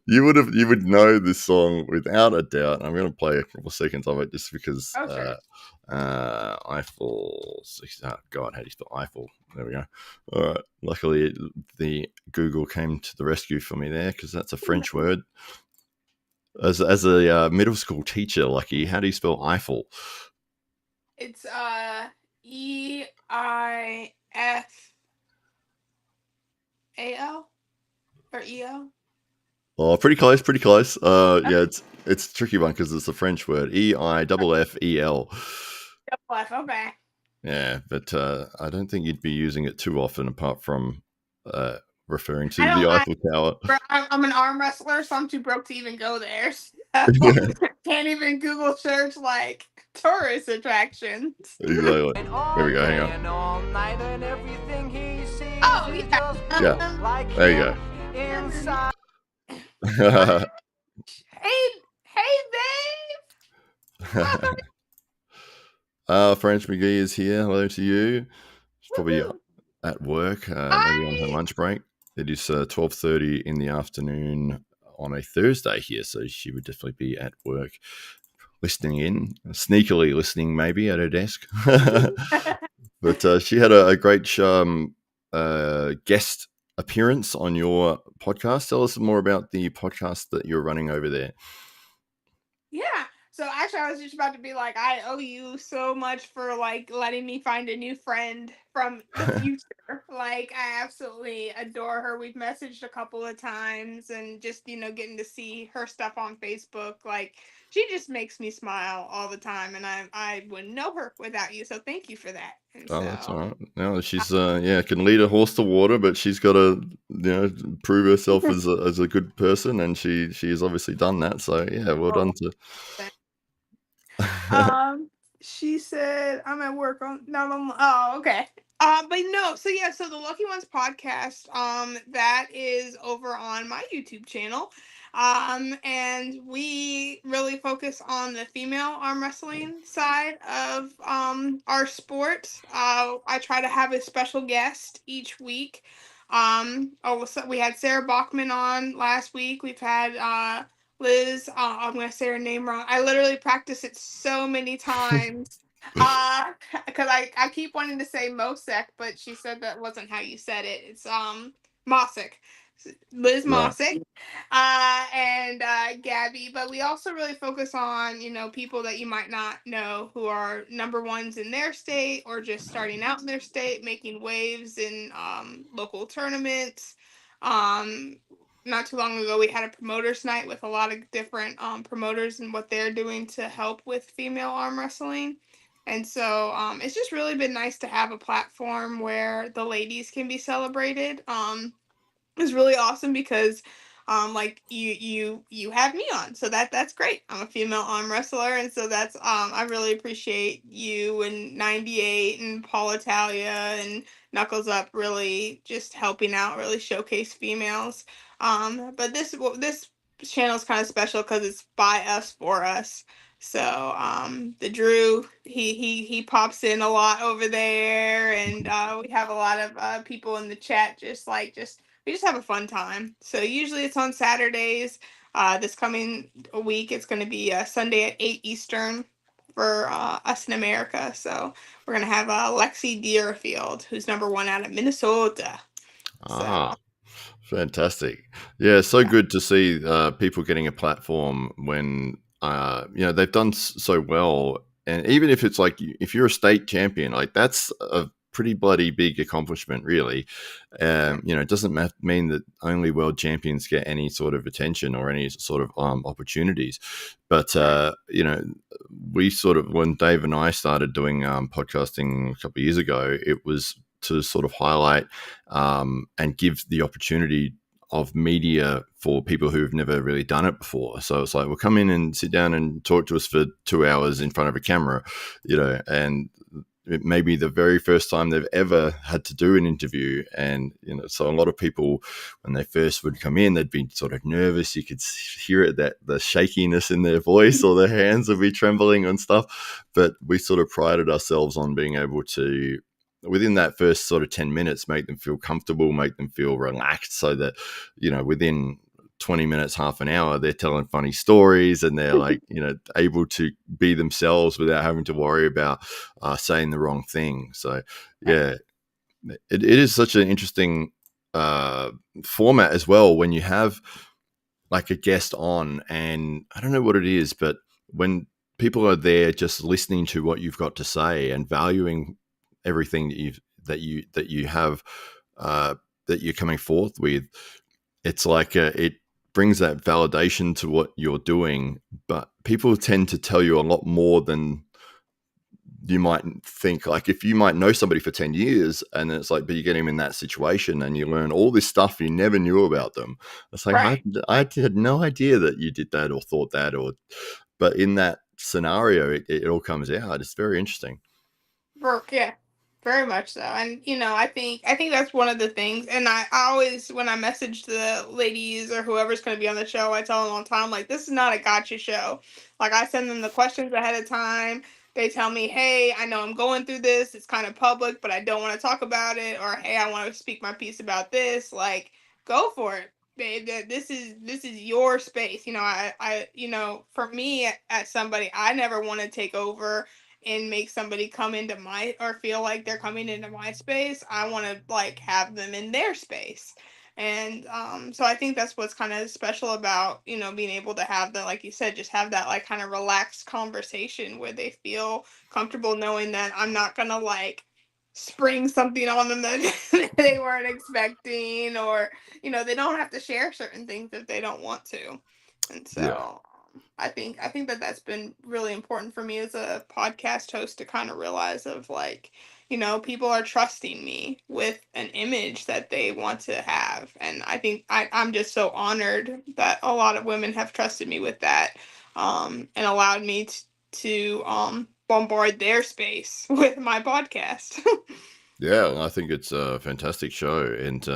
you would know this song without a doubt. I'm going to play a couple of seconds of it just because Oh, sure. Eiffel 60. Oh God, how do you spell Eiffel? There we go. All right. Luckily, the Google came to the rescue for me there because that's a French word. As a middle school teacher, Lucky, how do you spell Eiffel? It's EIFAL or EO. Oh, pretty close, pretty close. Yeah, it's a tricky one because it's a French word. EIFFEL. Okay. Yeah, but I don't think you'd be using it too often apart from referring I to the don't. Eiffel Tower. I'm an arm wrestler, so I'm too broke to even go there. So Yeah, can't even Google search like tourist attractions. exactly. And There all we go. Hang day on. and all night, and everything he sees Oh is yeah. just Yeah, like there you him go. inside. Hey, hey, babe. Welcome. French McGee is here. Hello to you. She's probably Woohoo. at work, maybe on her I lunch break. It is 12:30 in the afternoon on a Thursday here, so she would definitely be at work, listening in, sneakily listening maybe at her desk. But she had a great guest appearance on your podcast. Tell us more about the podcast that you're running over there. Yeah. So actually, I was just about to be like, I owe you so much for like letting me find a new friend from the future. Like, I absolutely adore her. We've messaged a couple of times, and just getting to see her stuff on Facebook. Like, she just makes me smile all the time, and I wouldn't know her without you. So thank you for that. And Oh, that's all so, right. No, she's can lead a horse to water, but she's got to prove herself as a good person, and she has obviously done that. So yeah, well done to. Um, she said, I'm at work on not on oh, okay. But no, so yeah, so the Lucky Ones podcast, that is over on my YouTube channel. And we really focus on the female arm wrestling side of our sport. I try to have a special guest each week. So we had Sarah Bachman on last week. We've had Liz, I'm gonna say her name wrong. I literally practice it so many times. Because I keep wanting to say Mosek, but she said that wasn't how you said it. It's Mosek. Liz Right. Mosek, and Gabby. But we also really focus on people that you might not know who are number ones in their state or just starting out in their state, making waves in local tournaments. Um, Not too long ago, we had a promoters night with a lot of different promoters and what they're doing to help with female arm wrestling. And so it's just really been nice to have a platform where the ladies can be celebrated. Is really awesome because like you have me on, so that's great. I'm a female arm wrestler, and so that's I really appreciate you and 98 and Paul Italia and Knuckles Up really just helping out, really showcase females. But this channel is kind of special because it's by us for us. So the Drew, he pops in a lot over there, and we have a lot of people in the chat just we just have a fun time. So usually it's on Saturdays. This coming week, it's going to be Sunday at 8 Eastern for us in America. So we're going to have Lexi Deerfield, who's number one out of Minnesota. So, Ah, fantastic. Yeah, so good to see people getting a platform when they've done so well. And even if it's like if you're a state champion, like that's a pretty bloody big accomplishment, really. It doesn't mean that only world champions get any sort of attention or any sort of opportunities. But we sort of, when Dave and I started doing podcasting a couple of years ago, it was to sort of highlight and give the opportunity of media for people who've never really done it before. So it's like, well, come in and sit down and talk to us for 2 hours in front of a camera, and it may be the very first time they've ever had to do an interview. And, so a lot of people, when they first would come in, they'd be sort of nervous. You could hear it, that the shakiness in their voice, or their hands would be trembling and stuff. But we sort of prided ourselves on being able to, within that first sort of 10 minutes, make them feel comfortable, make them feel relaxed, so that, within 20 minutes, half an hour, they're telling funny stories, and they're like, able to be themselves without having to worry about saying the wrong thing. So yeah, it is such an interesting format as well, when you have like a guest on, and I don't know what it is, but when people are there just listening to what you've got to say and valuing everything that you have that you're coming forth with, it's like it brings that validation to what you're doing. But people tend to tell you a lot more than you might think, like, if you might know somebody for 10 years and it's like, but you get him in that situation and you learn all this stuff you never knew about them. It's like, Right. I had no idea that you did that or thought that, but in that scenario, it all comes out. It's very interesting. Yeah, very much so. And I think that's one of the things. And I always, when I message the ladies or whoever's going to be on the show, I tell them all the time, like, this is not a gotcha show. Like, I send them the questions ahead of time. They tell me, hey, I know I'm going through this. It's kind of public, but I don't want to talk about it. Or, hey, I want to speak my piece about this. Like, go for it, babe. This is your space. For me, as somebody, I never want to take over and make somebody come into my, or feel like they're coming into my space. I want to like have them in their space. And so I think that's what's kind of special about, being able to have the, like you said, just have that like kind of relaxed conversation where they feel comfortable knowing that I'm not gonna like spring something on them that they weren't expecting, or they don't have to share certain things if they don't want to. And Yeah. so I think that that's been really important for me as a podcast host to kind of realize of like, people are trusting me with an image that they want to have. And I think I'm just so honored that a lot of women have trusted me with that, and allowed me to bombard their space with my podcast. Yeah, I think it's a fantastic show, and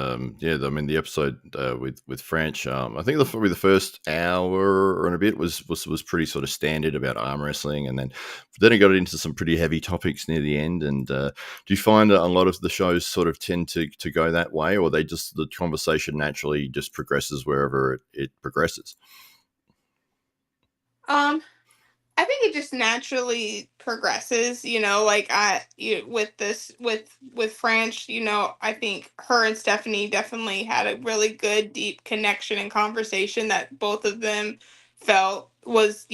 yeah, I mean the episode with French. I think probably the first hour and a bit was pretty sort of standard about arm wrestling, and then it got into some pretty heavy topics near the end. And do you find that a lot of the shows sort of tend to go that way, or they just the conversation naturally just progresses wherever it progresses? um I think it just naturally progresses, like with this with French, I think her and Stephanie definitely had a really good deep connection and conversation that both of them felt was,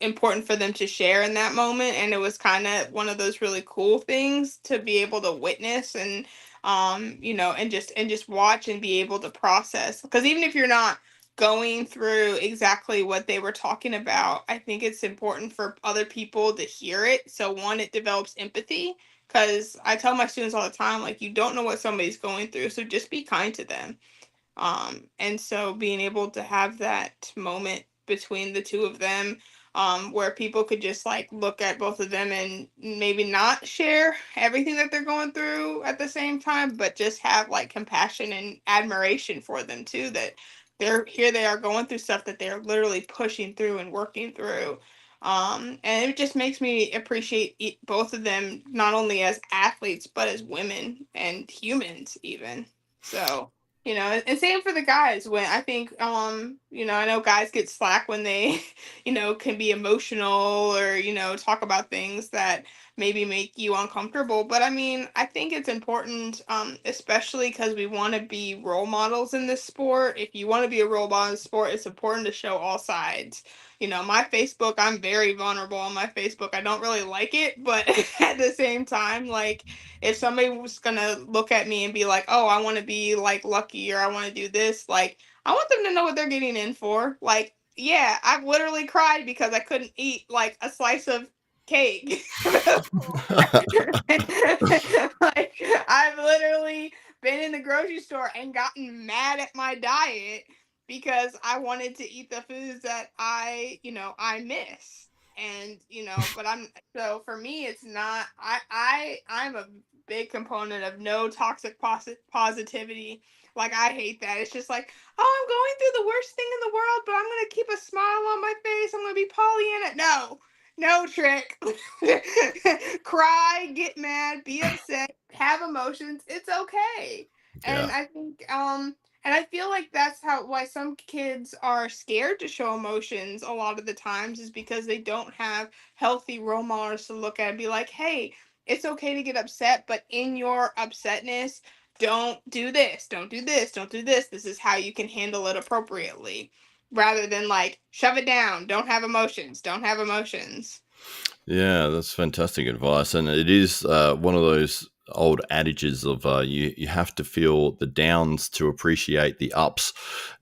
important for them to share in that moment. And it was kind of one of those really cool things to be able to witness, and and just watch and be able to process. Because even if you're not going through exactly what they were talking about, I think it's important for other people to hear it. So one, it develops empathy, because I tell my students all the time, like, you don't know what somebody's going through, so just be kind to them. And so being able to have that moment between the two of them, where people could just like look at both of them and maybe not share everything that they're going through at the same time, but just have like compassion and admiration for them too, that they are going through stuff that they're literally pushing through and working through. And it just makes me appreciate both of them, not only as athletes, but as women and humans even. So, and same for the guys. When I think, I know guys get slack when they, can be emotional, or talk about things that maybe make you uncomfortable. But I mean, I think it's important, especially because we want to be role models in this sport. If you want to be a role model in the sport, it's important to show all sides. My Facebook, I'm very vulnerable on my Facebook. I don't really like it, but at the same time, like, if somebody was gonna look at me and be like, "Oh, I want to be like Lucky," or "I want to do this," like, I want them to know what they're getting in for. Like, yeah, I've literally cried because I couldn't eat like a slice of cake before. Like, I've literally been in the grocery store and gotten mad at my diet because I wanted to eat the foods that I miss. And but so for me, it's not, I'm a big component of no toxic positivity. Like, I hate that. It's just like, oh, I'm going through the worst thing in the world, but I'm gonna keep a smile on my face. I'm gonna be Pollyanna. No, no, Trick. Cry, get mad, be upset, have emotions. It's okay. And Yeah. I think and I feel like that's why some kids are scared to show emotions a lot of the times, is because they don't have healthy role models to look at and be like, hey, it's okay to get upset, but in your upsetness, don't do this, don't do this, don't do this. This is how you can handle it appropriately. Rather than like, shove it down, don't have emotions, don't have emotions. Yeah, that's fantastic advice, and it is one of those old adages of you have to feel the downs to appreciate the ups,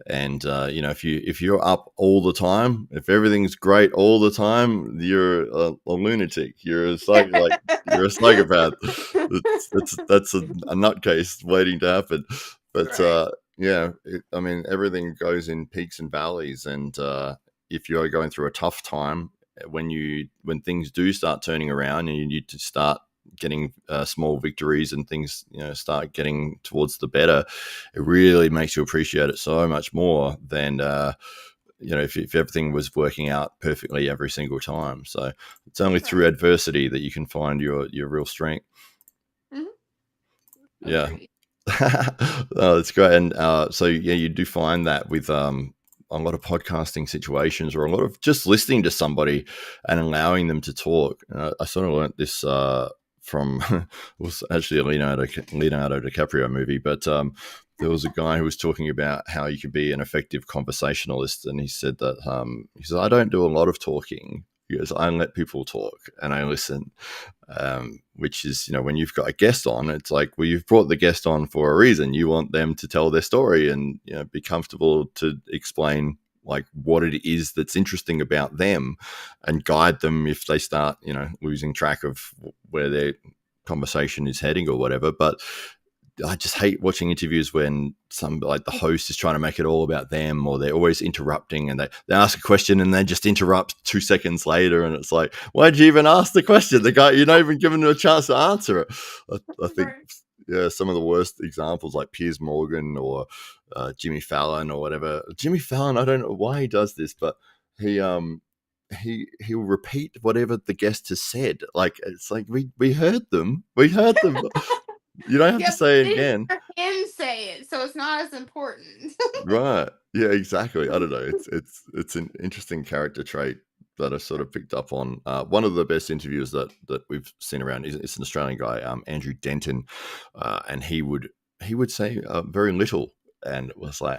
and if you're up all the time, if everything's great all the time, you're a lunatic. You're a psychopath. That's a nutcase waiting to happen. But Right. I mean, everything goes in peaks and valleys, and if you're going through a tough time, when things do start turning around and you need to start getting small victories and things start getting towards the better, it really makes you appreciate it so much more than if everything was working out perfectly every single time. So it's only through adversity that you can find your real strength. Mm-hmm. Yeah. Agreed. Oh, that's great. And so you do find that with a lot of podcasting situations, or a lot of just listening to somebody and allowing them to talk. I sort of learned this from it was actually a Leonardo DiCaprio movie, but there was a guy who was talking about how you could be an effective conversationalist, and he said that I don't do a lot of talking. He goes, I let people talk and I listen. Which is, when you've got a guest on, it's like, well, you've brought the guest on for a reason. You want them to tell their story and be comfortable to explain like what it is that's interesting about them, and guide them if they start losing track of where their conversation is heading or whatever. But I just hate watching interviews when the host is trying to make it all about them, or they're always interrupting, and they ask a question and they just interrupt 2 seconds later, and it's like, why'd you even ask the question? The guy, you're not even giving them a chance to answer it. I think some of the worst examples, like Piers Morgan or Jimmy Fallon or whatever. Jimmy Fallon, I don't know why he does this, but he'll repeat whatever the guest has said. Like, it's like, we heard them. You don't have to say it again. Him say it, so it's not as important. Right. Yeah, exactly. I don't know. It's an interesting character trait that I sort of picked up on. One of the best interviews that we've seen around is an Australian guy, Andrew Denton, and he would say very little, and it was like,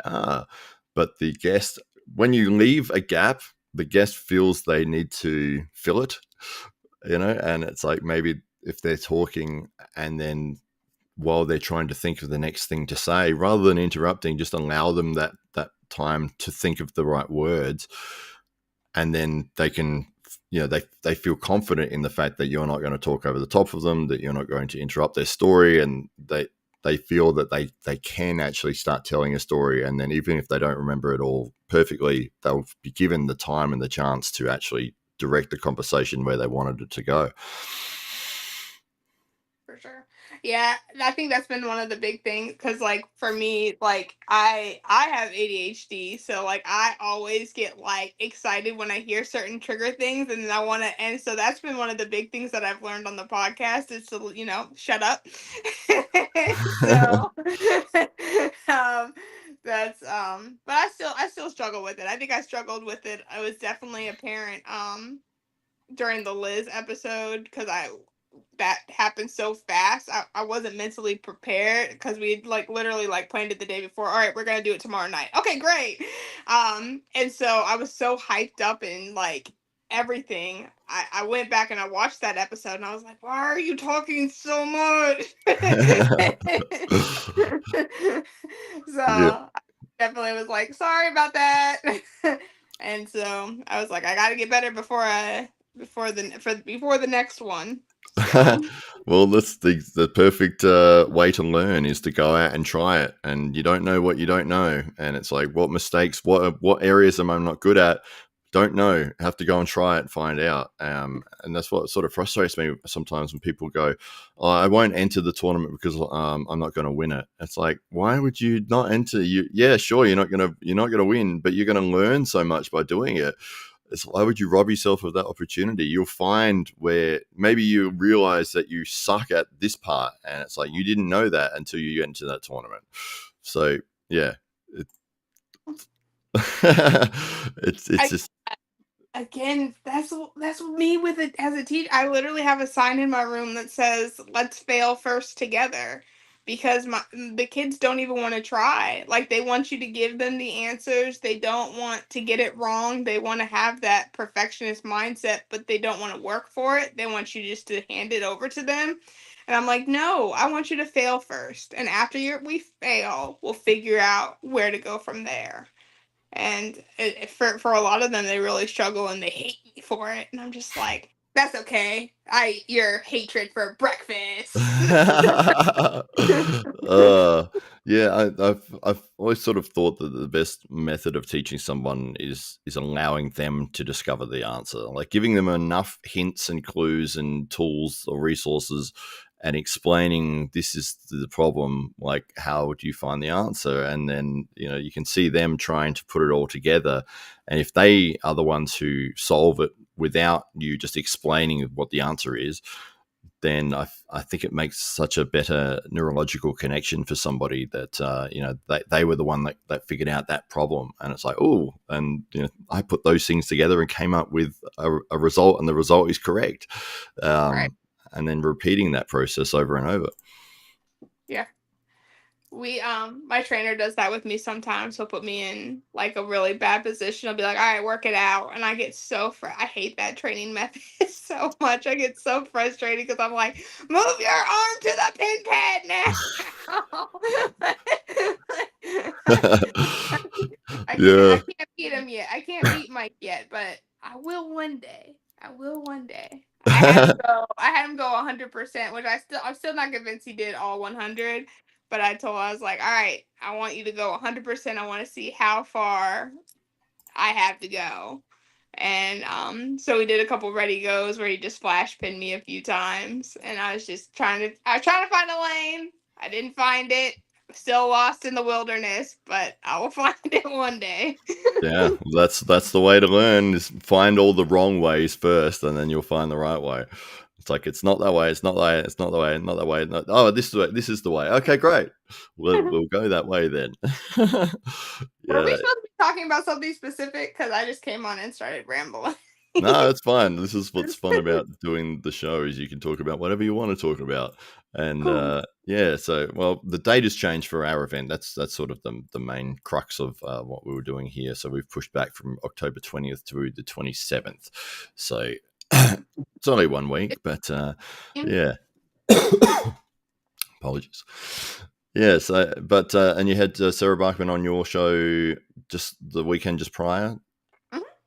but the guest, when you leave a gap, the guest feels they need to fill it, and it's like, maybe if they're talking and then while they're trying to think of the next thing to say, rather than interrupting, just allow them that time to think of the right words, and then they can, they feel confident in the fact that you're not going to talk over the top of them, that you're not going to interrupt their story, and they feel that they can actually start telling a story, and then even if they don't remember it all perfectly, they'll be given the time and the chance to actually direct the conversation where they wanted it to go. For sure. Yeah, I think that's been one of the big things, because like for me, like I have ADHD, so like I always get like excited when I hear certain trigger things, and then I want to, and so that's been one of the big things that I've learned on the podcast is to shut up. So that's but I still struggle with it. I think I struggled with it. I was definitely apparent during the Liz episode, because that happened so fast. I wasn't mentally prepared, because we like literally like planned it the day before. All right, we're gonna do it tomorrow night. Okay, great. And so I was so hyped up and like everything. I went back and I watched that episode, and I was like, why are you talking so much? So Yeah. I definitely was like, sorry about that. And so I was like, I gotta get better before the next one. So Well, that's the perfect way to learn, is to go out and try it, and you don't know what you don't know, and it's like, what mistakes, what areas am I not good at? Don't know. Have to go and try it and find out. And that's what sort of frustrates me sometimes when people go, "Oh, I won't enter the tournament because I'm not going to win it." It's like, why would you not enter? Yeah, sure, you're not gonna win, but you're gonna learn so much by doing it. Why would you rob yourself of that opportunity? You'll find where maybe you realize that you suck at this part, and it's like you didn't know that until you get into that tournament. So yeah, it's I just again, that's me with it as a teacher. I literally have a sign in my room that says "Let's fail first together," because the kids don't even want to try. Like they want you to give them the answers. They don't want to get it wrong. They want to have that perfectionist mindset, but they don't want to work for it. They want you just to hand it over to them. And I'm like, no, I want you to fail first. And after we fail, we'll figure out where to go from there. And for a lot of them, they really struggle and they hate me for it. And I'm just like, that's okay. I eat your hatred for breakfast. uh, yeah, I've always sort of thought that the best method of teaching someone is allowing them to discover the answer, like giving them enough hints and clues and tools or resources, and explaining this is the problem. Like, how do you find the answer? And then you can see them trying to put it all together, and if they are the ones who solve it without you just explaining what the answer is, then I think it makes such a better neurological connection for somebody that they were the one that figured out that problem, and it's like, oh, and I put those things together and came up with a result, and the result is correct, Right. and then repeating that process over and over. Yeah. My trainer does that with me sometimes. He'll put me in like a really bad position. He'll be like, all right, work it out. And I get I hate that training method so much. I get so frustrated because I'm like, move your arm to the pin pad now. I Yeah. can't beat him yet. I can't beat Mike yet, but I will one day. I will one day. I had him go 100%, which I'm still not convinced he did all 100. But I was like, all right, I want you to go 100%. I want to see how far I have to go. And so we did a couple ready goes where he just flash pinned me a few times, and I was trying to find a lane. I didn't find it. Still lost in the wilderness, but I will find it one day. Yeah, that's the way to learn, is find all the wrong ways first, and then you'll find the right way. It's like, it's not that way, it's not that way, it's not that way, not that way. Not, oh, this is the way. Okay, great. We'll go that way then. Were we Yeah. supposed to be talking about something specific? Because I just came on and started rambling. No, it's fine. This is what's fun about doing the show, is you can talk about whatever you want to talk about. And Cool. yeah, so, well, the date has changed for our event. That's sort of the main crux of what we were doing here. So we've pushed back from October 20th to the 27th. So it's only 1 week, but yeah. Apologies. Yeah, so, but and you had Sarah Bachman on your show just the weekend just prior.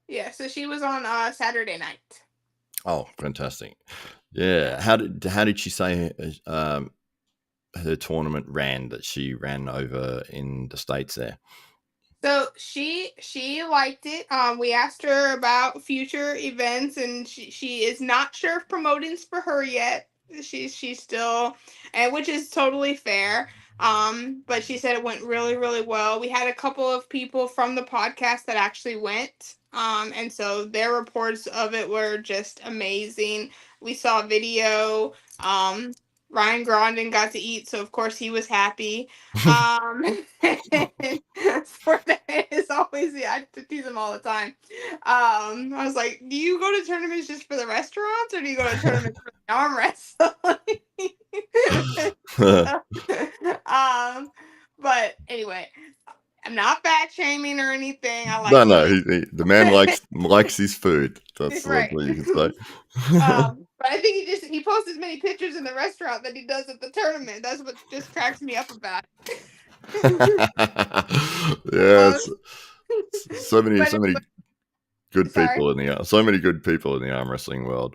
Yeah, so she was on Saturday night. Oh, fantastic! Yeah, how did she say her tournament ran, that she ran over in the States there? So she liked it. We asked her about future events, and she is not sure if promoting's for her yet. She's still, and which is totally fair. But she said it went really really well. We had a couple of people from the podcast that actually went. And so their reports of it were just amazing. We saw video. Ryan Grondin got to eat, so of course he was happy. Um, for that is always, yeah, I tease him all the time. I was like, do you go to tournaments just for the restaurants, or do you go to tournaments for the arm wrestling? But anyway, I'm not fat shaming or anything. I like No, food. the man likes his food. That's Right. what you can say. But I think he posts as many pictures in the restaurant that he does at the tournament. That's what just cracks me up about it. Yes, so many But good sorry. people in the arm wrestling world.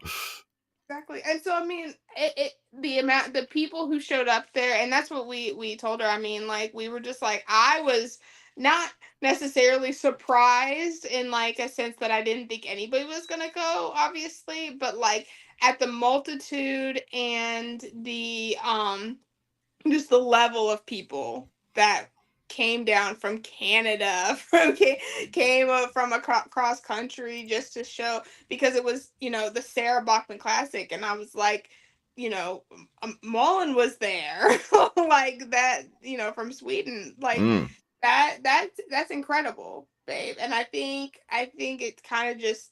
Exactly. And so I mean, the people who showed up there, and that's what we told her. I mean, like, we were just like, I was not necessarily surprised in like a sense that I didn't think anybody was gonna go, obviously, but like at the multitude and the just the level of people that came down from Canada, came up from across country just to show, because it was the Sarah Bachman Classic, and I was like, Mullen was there, like that, from Sweden, like Mm. that's incredible, babe, and I think it's kind of just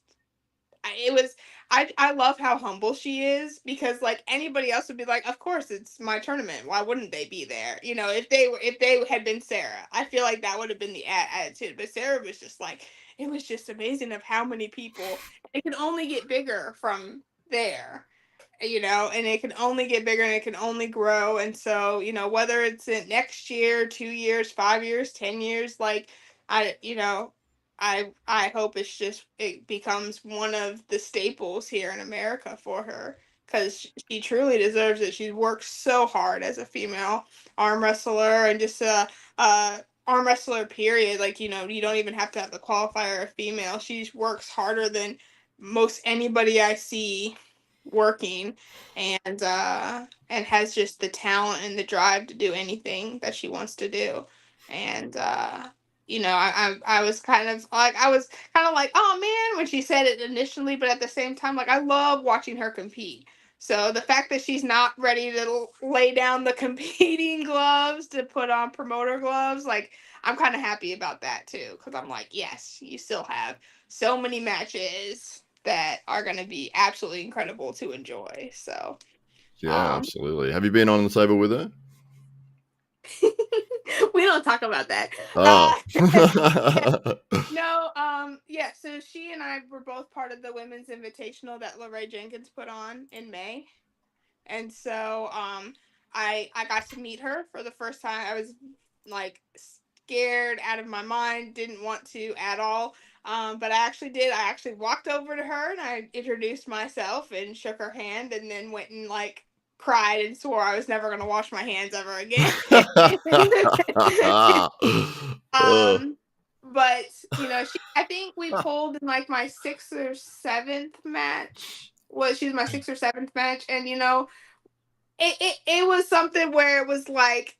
it was I love how humble she is, because like anybody else would be like, of course it's my tournament, why wouldn't they be there, if they had been Sarah. I feel like that would have been the attitude, but Sarah was just like, it was just amazing of how many people. It can only get bigger from there. and it can only get bigger and it can only grow. And so, whether it's in next year, 2 years, 5 years, 10 years, like I, you know, I hope it becomes one of the staples here in America for her, because she truly deserves it. She's worked so hard as a female arm wrestler, and just arm wrestler period. Like, you don't even have to have the qualifier of female. She works harder than most anybody I see working, and has just the talent and the drive to do anything that she wants to do. And I was kind of like, oh man, when she said it initially, but at the same time, like, I love watching her compete. So the fact that she's not ready to lay down the competing gloves to put on promoter gloves, like, I'm kind of happy about that too, because I'm like, yes, you still have so many matches that are going to be absolutely incredible to enjoy. So, Yeah, um, absolutely. Have you been on the table with her? we don't talk about that. Oh. Yeah, no, yeah. So she and I were both part of the Women's Invitational that Lorraine Jenkins put on in May. And so I got to meet her for the first time. I was like scared out of my mind, didn't want to at all. But I actually did. I actually walked over to her and I introduced myself and shook her hand, and then went and like cried and swore I was never going to wash my hands ever again. Uh, um but I think we pulled in like my sixth or seventh match. She's my sixth or seventh match, and it was something where it was like,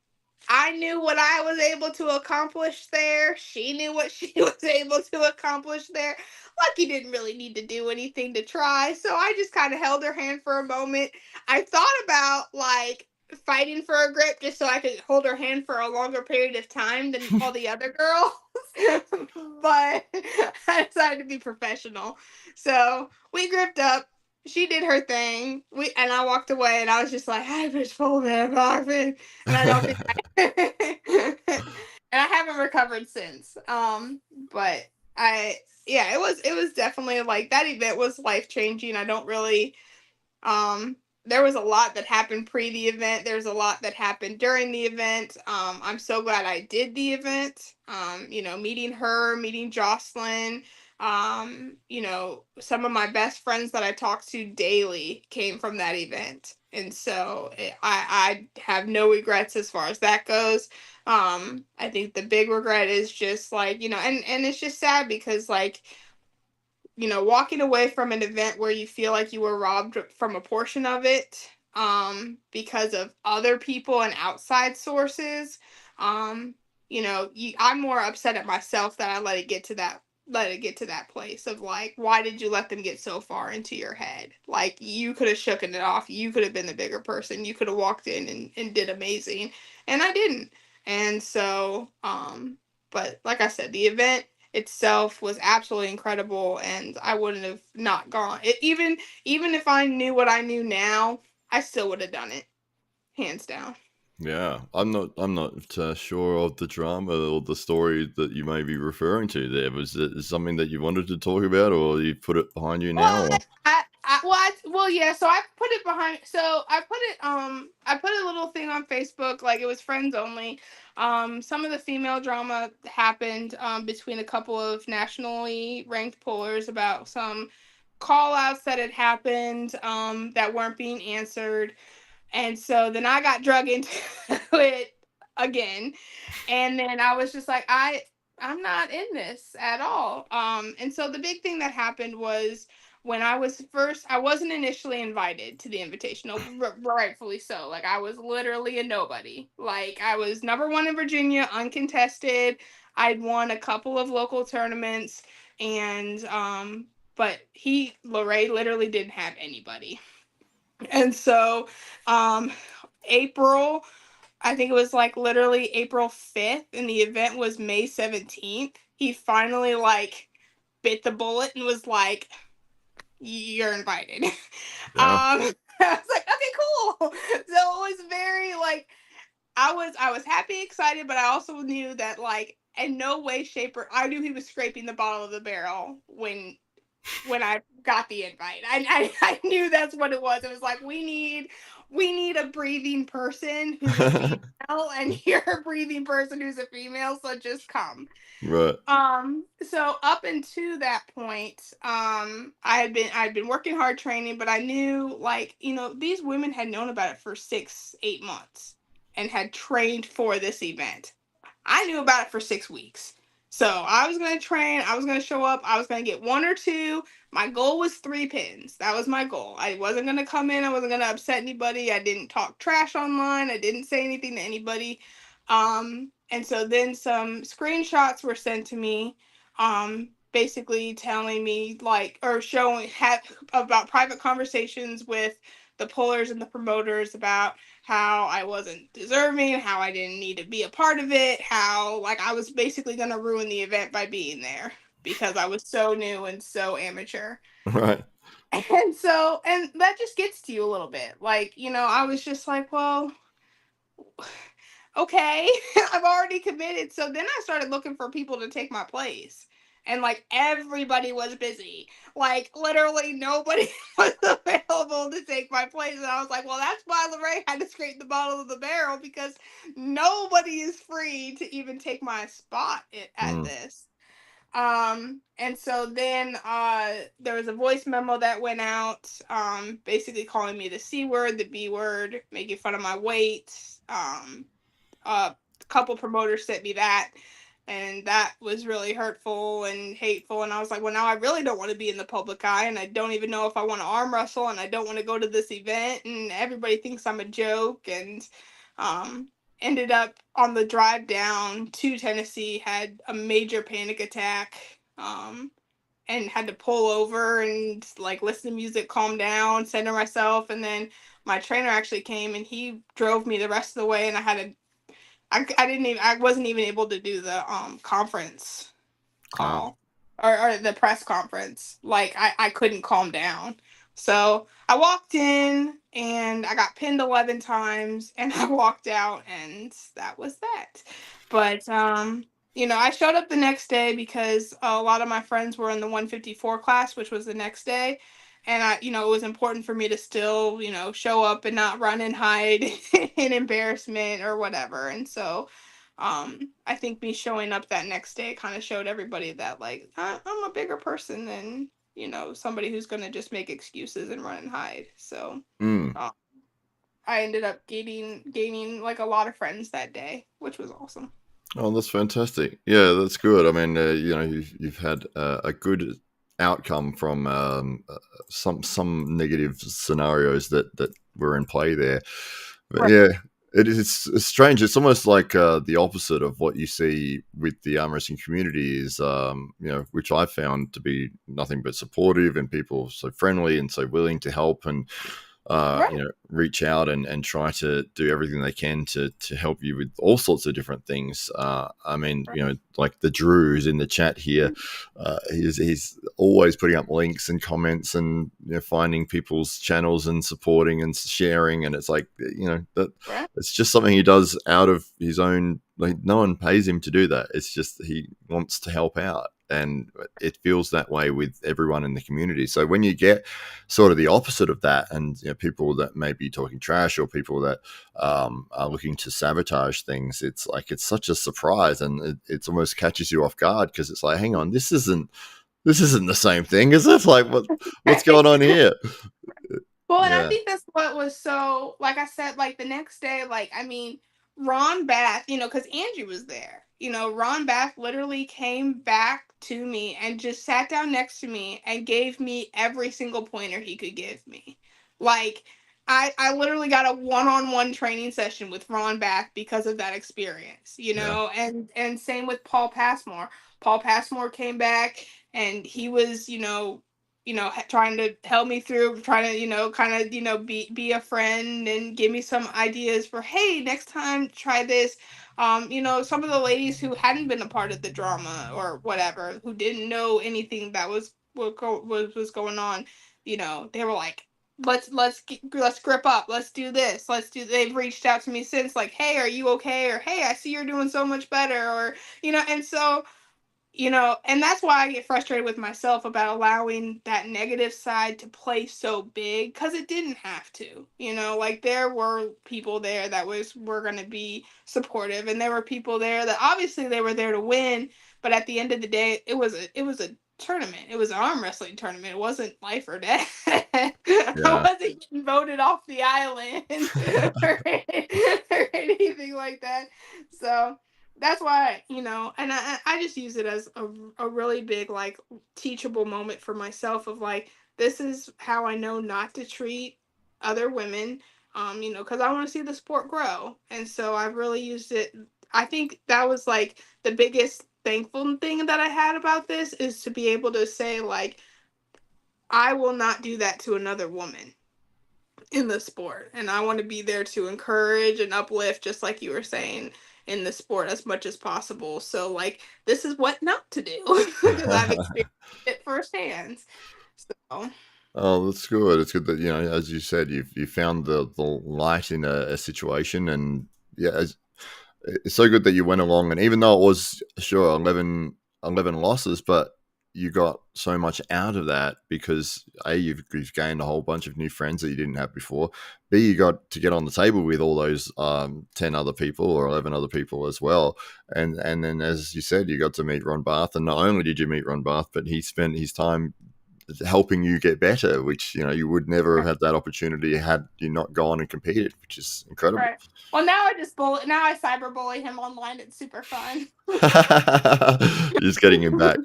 I knew what I was able to accomplish there. She knew what she was able to accomplish there. Lucky didn't really need to do anything to try, so I just kind of held her hand for a moment. I thought about like fighting for a grip just so I could hold her hand for a longer period of time than all the other girls. But I decided to be professional. So we gripped up, she did her thing. And I walked away, and I was just like, I was full man, and I don't think and I haven't recovered since. But yeah, it was definitely like, that event was life changing. I don't really um, there was a lot that happened pre the event. There's a lot that happened during the event. I'm so glad I did the event. Meeting her, meeting Jocelyn, some of my best friends that I talk to daily came from that event. And so I have no regrets as far as that goes. I think the big regret is just like, and it's just sad because like, walking away from an event where you feel like you were robbed from a portion of it, because of other people and outside sources. I'm more upset at myself that I let it get to that place of like, why did you let them get so far into your head? Like, you could have shooken it off. You could have been the bigger person. You could have walked in and did amazing. And I didn't. And so, but like I said, the event itself was absolutely incredible, and I wouldn't have not gone. Even if I knew what I knew now, I still would have done it, hands down. yeah, I'm not sure of the drama or the story that you may be referring to there. Was it something that you wanted to talk about, or you put it behind you now? Well, Or? yeah. So I put it behind. So I put a little thing on Facebook, like it was friends only. Some of the female drama happened between a couple of nationally ranked pullers about some call outs that had happened that weren't being answered. And so then I got drug into it again. And then I was just like, I'm not in this at all. And so the big thing that happened was, when I wasn't initially invited to the invitational, rightfully so. Like, I was literally a nobody. Like, I was number one in Virginia, uncontested. I'd won a couple of local tournaments, and but Lorray literally didn't have anybody. And so, um, April, I think it was like literally April 5th, and the event was May 17th. He finally like bit the bullet and was like, you're invited. Yeah, I was like, okay, cool. So it was very like, I was happy, excited, but I also knew that like, in no way, shape, or I knew he was scraping the bottom of the barrel when when I got the invite. I knew that's what it was. It was like we need a breathing person who's a female, and you're a breathing person who's a female, so just come. Right. So up until that point, I'd been working hard training, but I knew, like, these women had known about it for 6, 8 months and had trained for this event. I knew about it for 6 weeks. So I was going to train, I was going to show up, I was going to get one or two. My goal was 3 pins. That was my goal. I wasn't going to come in, I wasn't going to upset anybody. I didn't talk trash online, I didn't say anything to anybody. And so then some screenshots were sent to me, basically telling me, like, or showing about private conversations with the pullers and the promoters about how I wasn't deserving, how I didn't need to be a part of it, how, like, I was basically going to ruin the event by being there because I was so new and so amateur. Right. And that just gets to you a little bit. Like, I was just like, well, okay, I've already committed. So then I started looking for people to take my place. And, like, everybody was busy. Like, literally nobody was available to take my place. And I was like, well, that's why Lorraine had to scrape the bottom of the barrel, because nobody is free to even take my spot at this. And so then there was a voice memo that went out, basically calling me the C word, the B word, making fun of my weight. A couple promoters sent me that, and that was really hurtful and hateful. And I was like, well, now I really don't want to be in the public eye, and I don't even know if I want to arm wrestle, and I don't want to go to this event, and everybody thinks I'm a joke. And ended up on the drive down to Tennessee, had a major panic attack, and had to pull over and, like, listen to music, calm down, center myself. And then my trainer actually came and he drove me the rest of the way, and I wasn't even able to do the conference call, or the press conference. Like, I couldn't calm down. So I walked in and I got pinned 11 times, and I walked out, and that was that. But I showed up the next day because a lot of my friends were in the 154 class, which was the next day. And it was important for me to still, show up and not run and hide in embarrassment or whatever. And so I think me showing up that next day kind of showed everybody that, like, I'm a bigger person than, somebody who's going to just make excuses and run and hide. So I ended up gaining like a lot of friends that day, which was awesome. Oh, that's fantastic. Yeah, that's good. I mean, you've had a good outcome from some negative scenarios that were in play there. But Right. yeah, it's strange. It's almost like the opposite of what you see with the arm wrestling community is, which I found to be nothing but supportive, and people so friendly and so willing to help and Right. reach out and try to do everything they can to help you with all sorts of different things. I mean, like the Drew who's in the chat here, he's always putting up links and comments and finding people's channels and supporting and sharing. And it's like, that it's just something he does out of his own, like, no one pays him to do that. It's just he wants to help out. And it feels that way with everyone in the community. So when you get sort of the opposite of that, and people that may be talking trash or people that are looking to sabotage things, it's like it's such a surprise, and it almost catches you off guard, because it's like, hang on, this isn't the same thing, is it? Like, what's going on here? Well, and I think that's what was so, like I said, like, the next day, like, I mean, Ron Bath, because Angie was there. Ron Bath literally came back to me and just sat down next to me and gave me every single pointer he could give me. Like, I literally got a one-on-one training session with Ron Bath because of that experience, and same with Paul Passmore. Paul Passmore came back and he was, trying to help me through, trying to, kind of, be a friend and give me some ideas for, hey, next time try this. Some of the ladies who hadn't been a part of the drama or whatever, who didn't know anything that was going on, they were like, let's grip up, let's do this, they've reached out to me since, like, hey, are you okay, or hey, I see you're doing so much better, or and so and that's why I get frustrated with myself about allowing that negative side to play so big, because it didn't have to. Like, there were people there that were going to be supportive, and there were people there that obviously they were there to win, but at the end of the day, it was a tournament. It was an arm wrestling tournament. It wasn't life or death. I Yeah. wasn't getting voted off the island or anything like that. So that's why, and I just use it as a really big, like, teachable moment for myself of, like, this is how I know not to treat other women, because I want to see the sport grow. And so I've really used it. I think that was, like, the biggest thankful thing that I had about this, is to be able to say, like, I will not do that to another woman in the sport, and I want to be there to encourage and uplift, just like you were saying, in the sport as much as possible. So, like, this is what not to do, because I've experienced it firsthand. So Oh, that's good. It's good that, as you said, you found the light in a situation, and yeah, it's so good that you went along. And even though it was, sure, 11 losses, but you got so much out of that because A, you've gained a whole bunch of new friends that you didn't have before. B, you got to get on the table with all those 10 other people or 11 other people as well. And then, as you said, you got to meet Ron Barth. And not only did you meet Ron Barth, but he spent his time helping you get better, which you would never have had that opportunity had you not gone and competed, which is incredible. right. Well, now I cyberbully him online. It's super fun. You're just getting him back.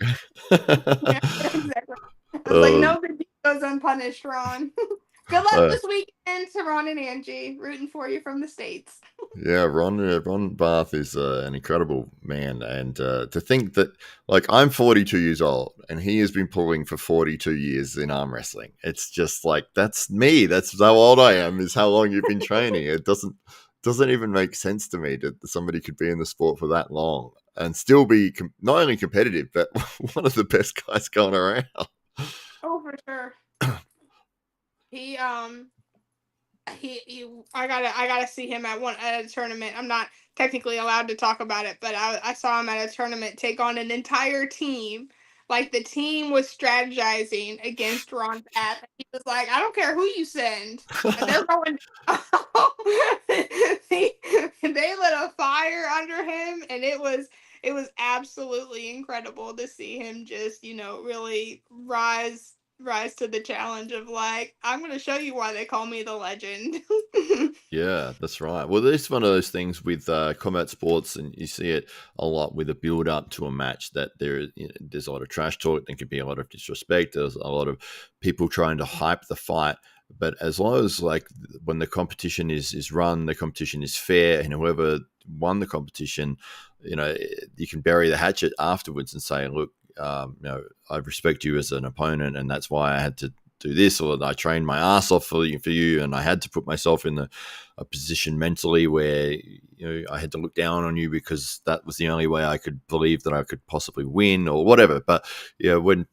Yeah, exactly. I was like, um, no good deed goes unpunished, Ron. Good luck uh, this weekend to Ron and Angie. Rooting for you from the States. yeah, Ron Barth is an incredible man, and to think that, like, I'm 42 years old, and he has been pulling for 42 years in arm wrestling. It's just like, that's me. That's how old I am. Is how long you've been training. It doesn't even make sense to me that somebody could be in the sport for that long and still be not only competitive, but one of the best guys going around. Oh, for sure. He I gotta see him at a tournament. I'm not technically allowed to talk about it, but I saw him at a tournament take on an entire team. Like, the team was strategizing against Ron Path. He was like, I don't care who you send. And they're going they lit a fire under him, and it was absolutely incredible to see him just, really rise to the challenge of, like, I'm going to show you why they call me the legend. Yeah, that's right. Well, it's one of those things with combat sports, and you see it a lot with a build up to a match. That there's a lot of trash talk. There can be a lot of disrespect. There's a lot of people trying to hype the fight. But as long as, like, when the competition is run, the competition is fair, and whoever won the competition, you can bury the hatchet afterwards and say, look, I respect you as an opponent, and that's why I had to do this, or I trained my ass off for you, and I had to put myself in a position mentally where I had to look down on you because that was the only way I could believe that I could possibly win or whatever. But when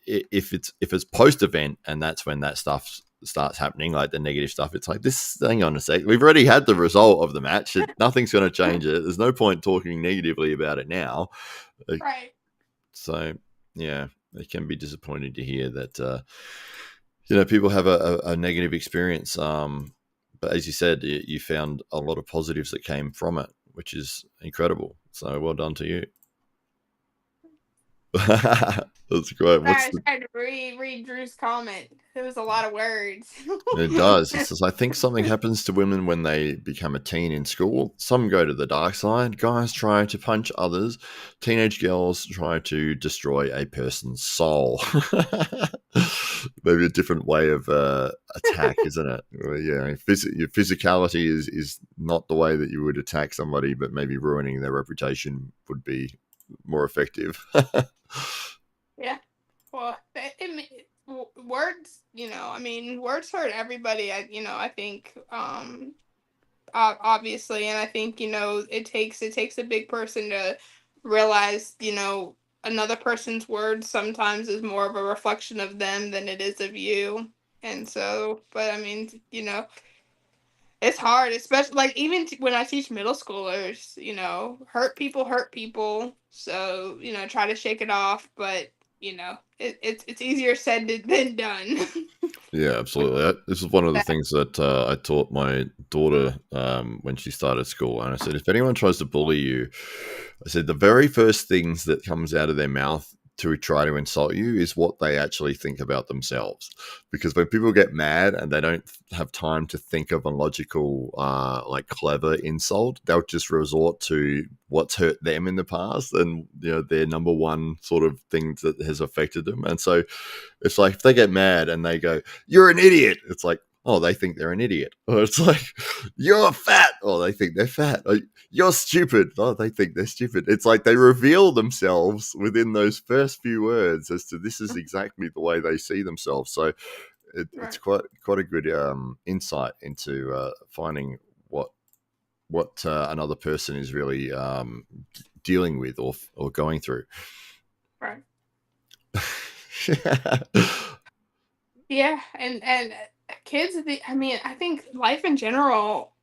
if it's post event, and that's when that stuff starts happening, like the negative stuff, it's like, this, hang on a sec, we've already had the result of the match. Nothing's going to change it. There's no point talking negatively about it now. Right. So yeah, it can be disappointing to hear that people have a negative experience. But as you said, you found a lot of positives that came from it, which is incredible. So well done to you. That's great. I tried to read Drew's comment. It was a lot of words. It does. It says, I think something happens to women when they become a teen in school. Some go to the dark side. Guys try to punch others. Teenage girls try to destroy a person's soul. Maybe a different way of attack, isn't it? Well, yeah, your physicality is not the way that you would attack somebody, but maybe ruining their reputation would be more effective. Yeah. Well, words, words hurt everybody. I think, obviously, and I think, it takes a big person to realize, another person's words sometimes is more of a reflection of them than it is of you. And so, but I mean, It's hard, especially like even when I teach middle schoolers, hurt people. So, try to shake it off, but it's easier said than done. Yeah, absolutely. This is one of the things that I taught my daughter when she started school. And I said, if anyone tries to bully you, I said, the very first things that comes out of their mouth to try to insult you is what they actually think about themselves. Because when people get mad and they don't have time to think of a logical, like clever insult, they'll just resort to what's hurt them in the past and, their number one sort of thing that has affected them. And so it's like if they get mad and they go, "You're an idiot," it's like, oh, they think they're an idiot. Or it's like, "You're fat," oh, they think they're fat. Or, "You're stupid," oh, they think they're stupid. It's like they reveal themselves within those first few words as to this is exactly the way they see themselves. So it's Right. quite a good insight into finding what another person is really dealing with or going through. Right. Yeah. Yeah, and kids, I mean, I think life in general,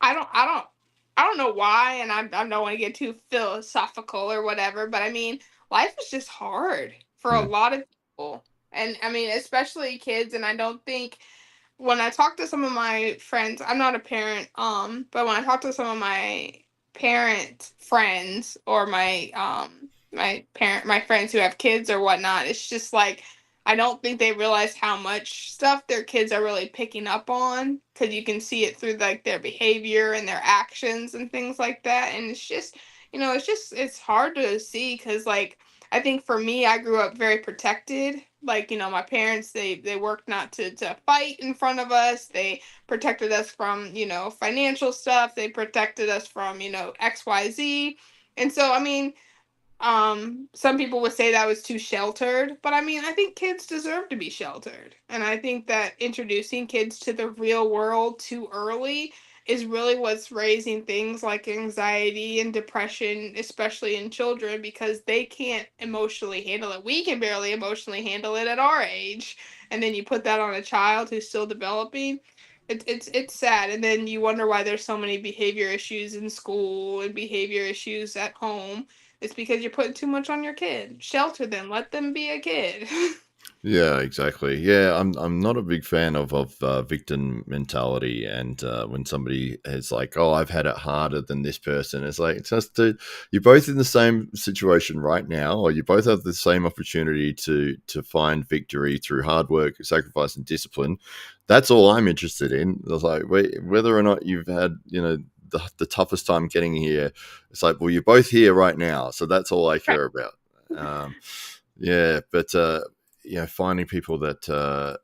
I don't know why, and I don't want to get too philosophical or whatever, but I mean, life is just hard for a Mm, lot of people. And I mean, especially kids, and I don't think when I talk to some of my friends, I'm not a parent, but when I talk to some of my parent friends or my friends who have kids or whatnot, it's just like I don't think they realize how much stuff their kids are really picking up on because you can see it through like their behavior and their actions and things like that. And it's just, it's hard to see because like I think for me, I grew up very protected. Like, my parents, they worked not to fight in front of us. They protected us from, financial stuff. They protected us from, XYZ. And so, I mean, some people would say that was too sheltered, but I mean, I think kids deserve to be sheltered. And I think that introducing kids to the real world too early is really what's raising things like anxiety and depression, especially in children, because they can't emotionally handle it. We can barely emotionally handle it at our age. And then you put that on a child who's still developing. It's sad. And then you wonder why there's so many behavior issues in school and behavior issues at home. It's because you're putting too much on your kid. Shelter them. Let them be a kid. yeah, exactly. Yeah, I'm not a big fan of victim mentality, and when somebody is like, "Oh, I've had it harder than this person," it's like, it's just you're both in the same situation right now, or you both have the same opportunity to find victory through hard work, sacrifice, and discipline. That's all I'm interested in. It's like whether or not you've had, the toughest time getting here. It's like, well, you're both here right now, so that's all I Right. care about. Um, yeah, but finding people that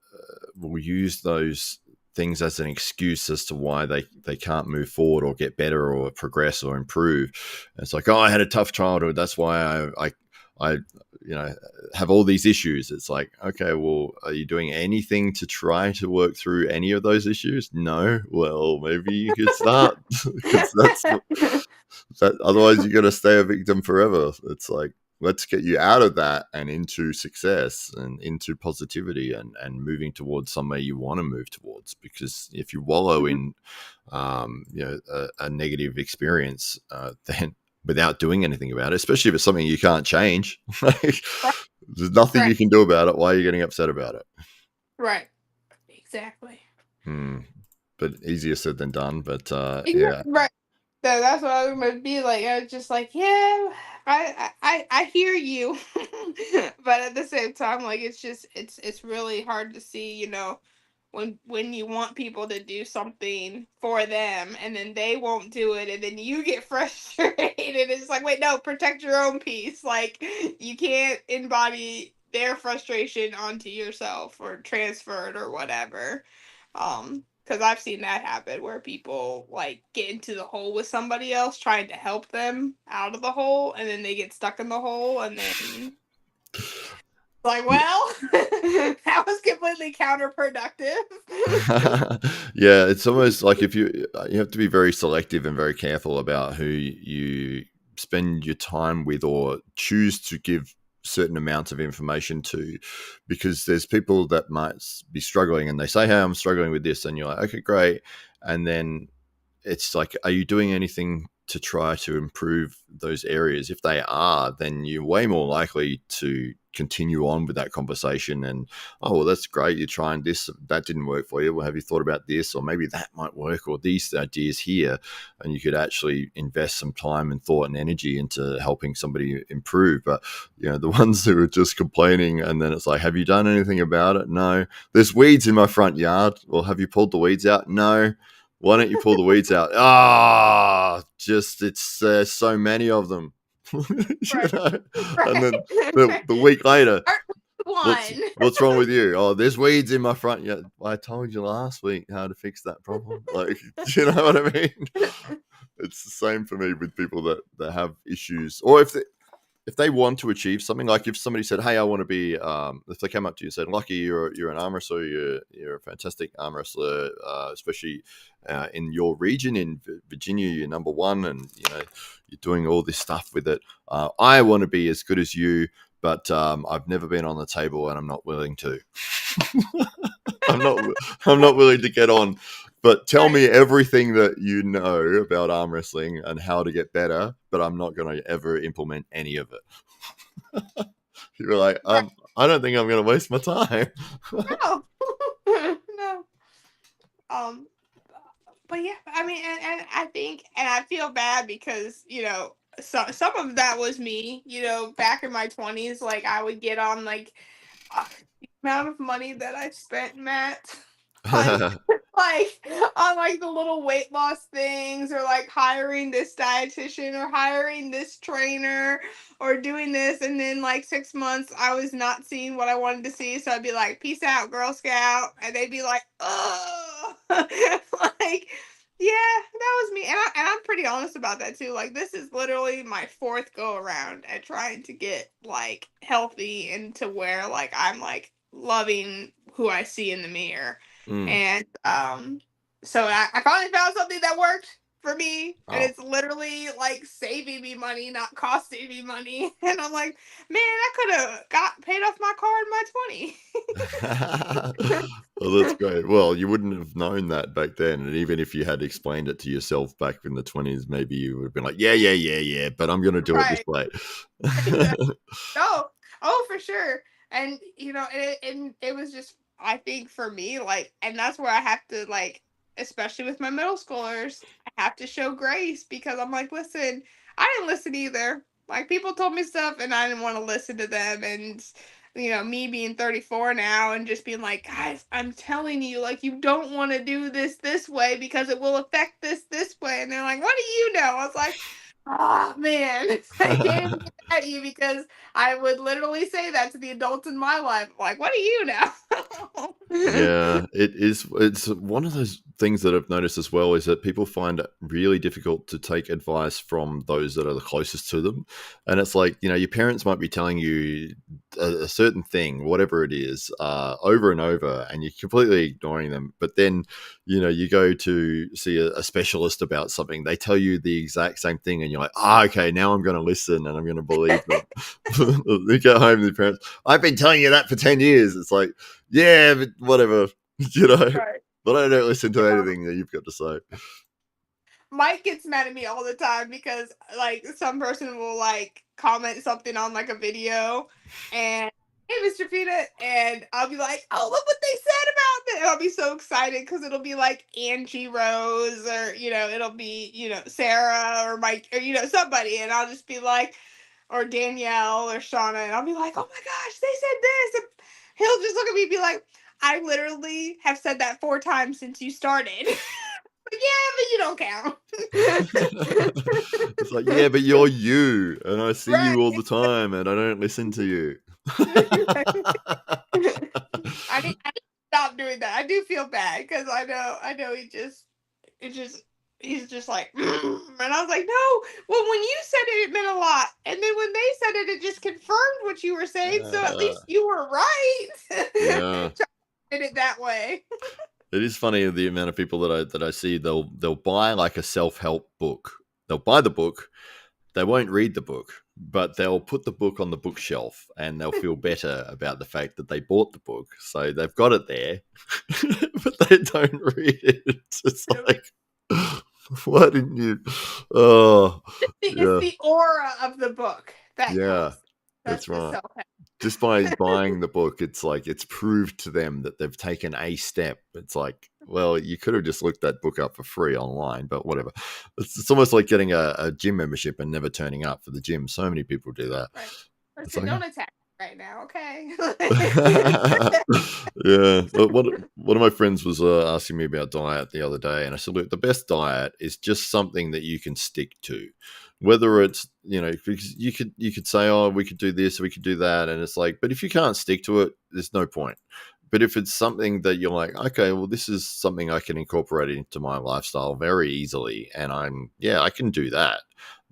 will use those things as an excuse as to why they can't move forward or get better or progress or improve. And it's like, oh, I had a tough childhood, that's why I have all these issues. It's like, okay, well, are you doing anything to try to work through any of those issues? No. Well, maybe you could start because that. Otherwise, you're gonna stay a victim forever. It's like, let's get you out of that and into success and into positivity and moving towards somewhere you want to move towards. Because if you wallow in a negative experience, then without doing anything about it, especially if it's something you can't change, there's nothing Right. you can do about it. Why are you getting upset about it? Right. Exactly. Hmm. But easier said than done. But yeah. Exactly. Right. That's what I was gonna be like. I was just like, yeah, I hear you, but at the same time, like it's really hard to see, when you want people to do something for them and then they won't do it and then you get frustrated. It's like, wait, no, protect your own peace. Like you can't embody their frustration onto yourself or transfer it or whatever. Because I've seen that happen where people like get into the hole with somebody else trying to help them out of the hole and then they get stuck in the hole and then like, well, that was completely counterproductive. Yeah, it's almost like if you have to be very selective and very careful about who you spend your time with or choose to give certain amounts of information to, because there's people that might be struggling and they say, hey, I'm struggling with this, and you're like, okay, great. And then it's like, are you doing anything to try to improve those areas? If they are, then you're way more likely to continue on with that conversation. And, oh, well, that's great, you're trying this, that didn't work for you, well, have you thought about this, or maybe that might work, or these ideas here. And you could actually invest some time and thought and energy into helping somebody improve. But the ones who are just complaining, and then it's like, have you done anything about it? No. There's weeds in my front yard. Well, have you pulled the weeds out? No. Why don't you pull the weeds out? It's so many of them. Right. And then the week later, One. what's wrong with you? Oh, there's weeds in my front. Yeah, I told you last week how to fix that problem. Like, you know what I mean? It's the same for me with people that have issues, or if they want to achieve something. Like if somebody said, hey, I want to be, if they came up to you and said, Lucky, you're an arm wrestler, you're a fantastic arm wrestler, especially in your region, in Virginia, you're number one, and you're doing all this stuff with it. I want to be as good as you, but I've never been on the table, and I'm not willing to. I'm not willing to get on. But tell me everything that you know about arm wrestling and how to get better, but I'm not going to ever implement any of it. You were like, I don't think I'm going to waste my time. No. No. But yeah, I mean, and I think, and I feel bad because, some of that was me, back in my 20s, like I would get on like the amount of money that I spent, Matt, on like the little weight loss things, or like hiring this dietitian or hiring this trainer or doing this, and then like 6 months I was not seeing what I wanted to see, so I'd be like, peace out, Girl Scout, and they'd be like, oh. Like, yeah, that was me. And I'm pretty honest about that too. Like, this is literally my fourth go around at trying to get like healthy, and to where like I'm like loving who I see in the mirror. And so I finally found something that worked for me, and it's literally like saving me money, not costing me money. And I'm like, man, I could have paid off my car in my 20s. Well, that's great. Well, you wouldn't have known that back then, and even if you had explained it to yourself back in the 20s, maybe you would have been like, yeah, but I'm going to do it this way. Oh, for sure. And it was just, I think for me, like, and that's where I have to, like, especially with my middle schoolers, I have to show grace, because I'm like, listen, I didn't listen either. Like, people told me stuff and I didn't want to listen to them. And me being 34 now and just being like, guys, I'm telling you, like, you don't want to do this way because it will affect this way. And they're like, what do you know? I was like, oh man, I can't even get at you, because I would literally say that to the adults in my life. Like, what do you know? Yeah, it's one of those things that I've noticed as well, is that people find it really difficult to take advice from those that are the closest to them. And it's like, your parents might be telling you a certain thing, whatever it is, over and over, and you're completely ignoring them. But then, you go to see a specialist about something, they tell you the exact same thing, and you're like, okay, now I'm going to listen and I'm going to believe them. You get home to your parents, I've been telling you that for 10 years. It's like, yeah, but whatever, Right. But I don't listen to anything that you've got to say. Mike gets mad at me all the time because, like, some person will, like, comment something on, like, a video, and, hey, Mr. Peanut, and I'll be like, oh, look what they said about it, and I'll be so excited, because it'll be, like, Angie Rose, or, it'll be, Sarah, or Mike, or, somebody, and I'll just be like, or Danielle, or Shauna, and I'll be like, oh my gosh, they said this, and he'll just look at me and be like, I literally have said that 4 times since you started. Yeah, but you don't count. It's like, yeah, but you're you, and I see Right. you all the time, and I don't listen to you. I need to stop doing that. I do feel bad, because I know he's just like, and I was like, no. Well, when you said it meant a lot, and then when they said it just confirmed what you were saying. So at least you were right. Yeah. Did it that way. It is funny the amount of people that I see, they'll buy like a self-help book. They'll buy the book, they won't read the book, but they'll put the book on the bookshelf and they'll feel better about the fact that they bought the book. So they've got it there, but they don't read it. It's just like, why didn't you? Oh, it's the aura of the book that counts. That's right. self-help. Just by buying the book, it's like it's proved to them that they've taken a step. It's like, well, you could have just looked that book up for free online, but whatever. It's almost like getting a gym membership and never turning up for the gym. So many people do that. Right. It's Like, like, don't attack me right now, okay? yeah. One of my friends was asking me about diet the other day, and I said, look, the best diet is just something that you can stick to. Whether it's, because you could say, oh, we could do this, we could do that, and it's like, but if you can't stick to it, there's no point. But if it's something that you're like, okay, well, this is something I can incorporate into my lifestyle very easily, and I can do that,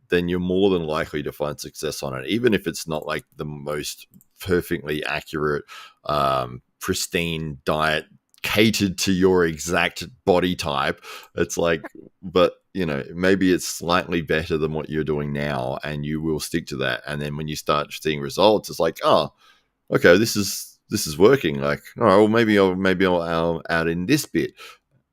then you're more than likely to find success on it, even if it's not like the most perfectly accurate, pristine diet catered to your exact body type. It's like, but maybe it's slightly better than what you're doing now, and you will stick to that. And then when you start seeing results, it's like, oh, okay, this is working. Like, all right, well, maybe I'll add in this bit.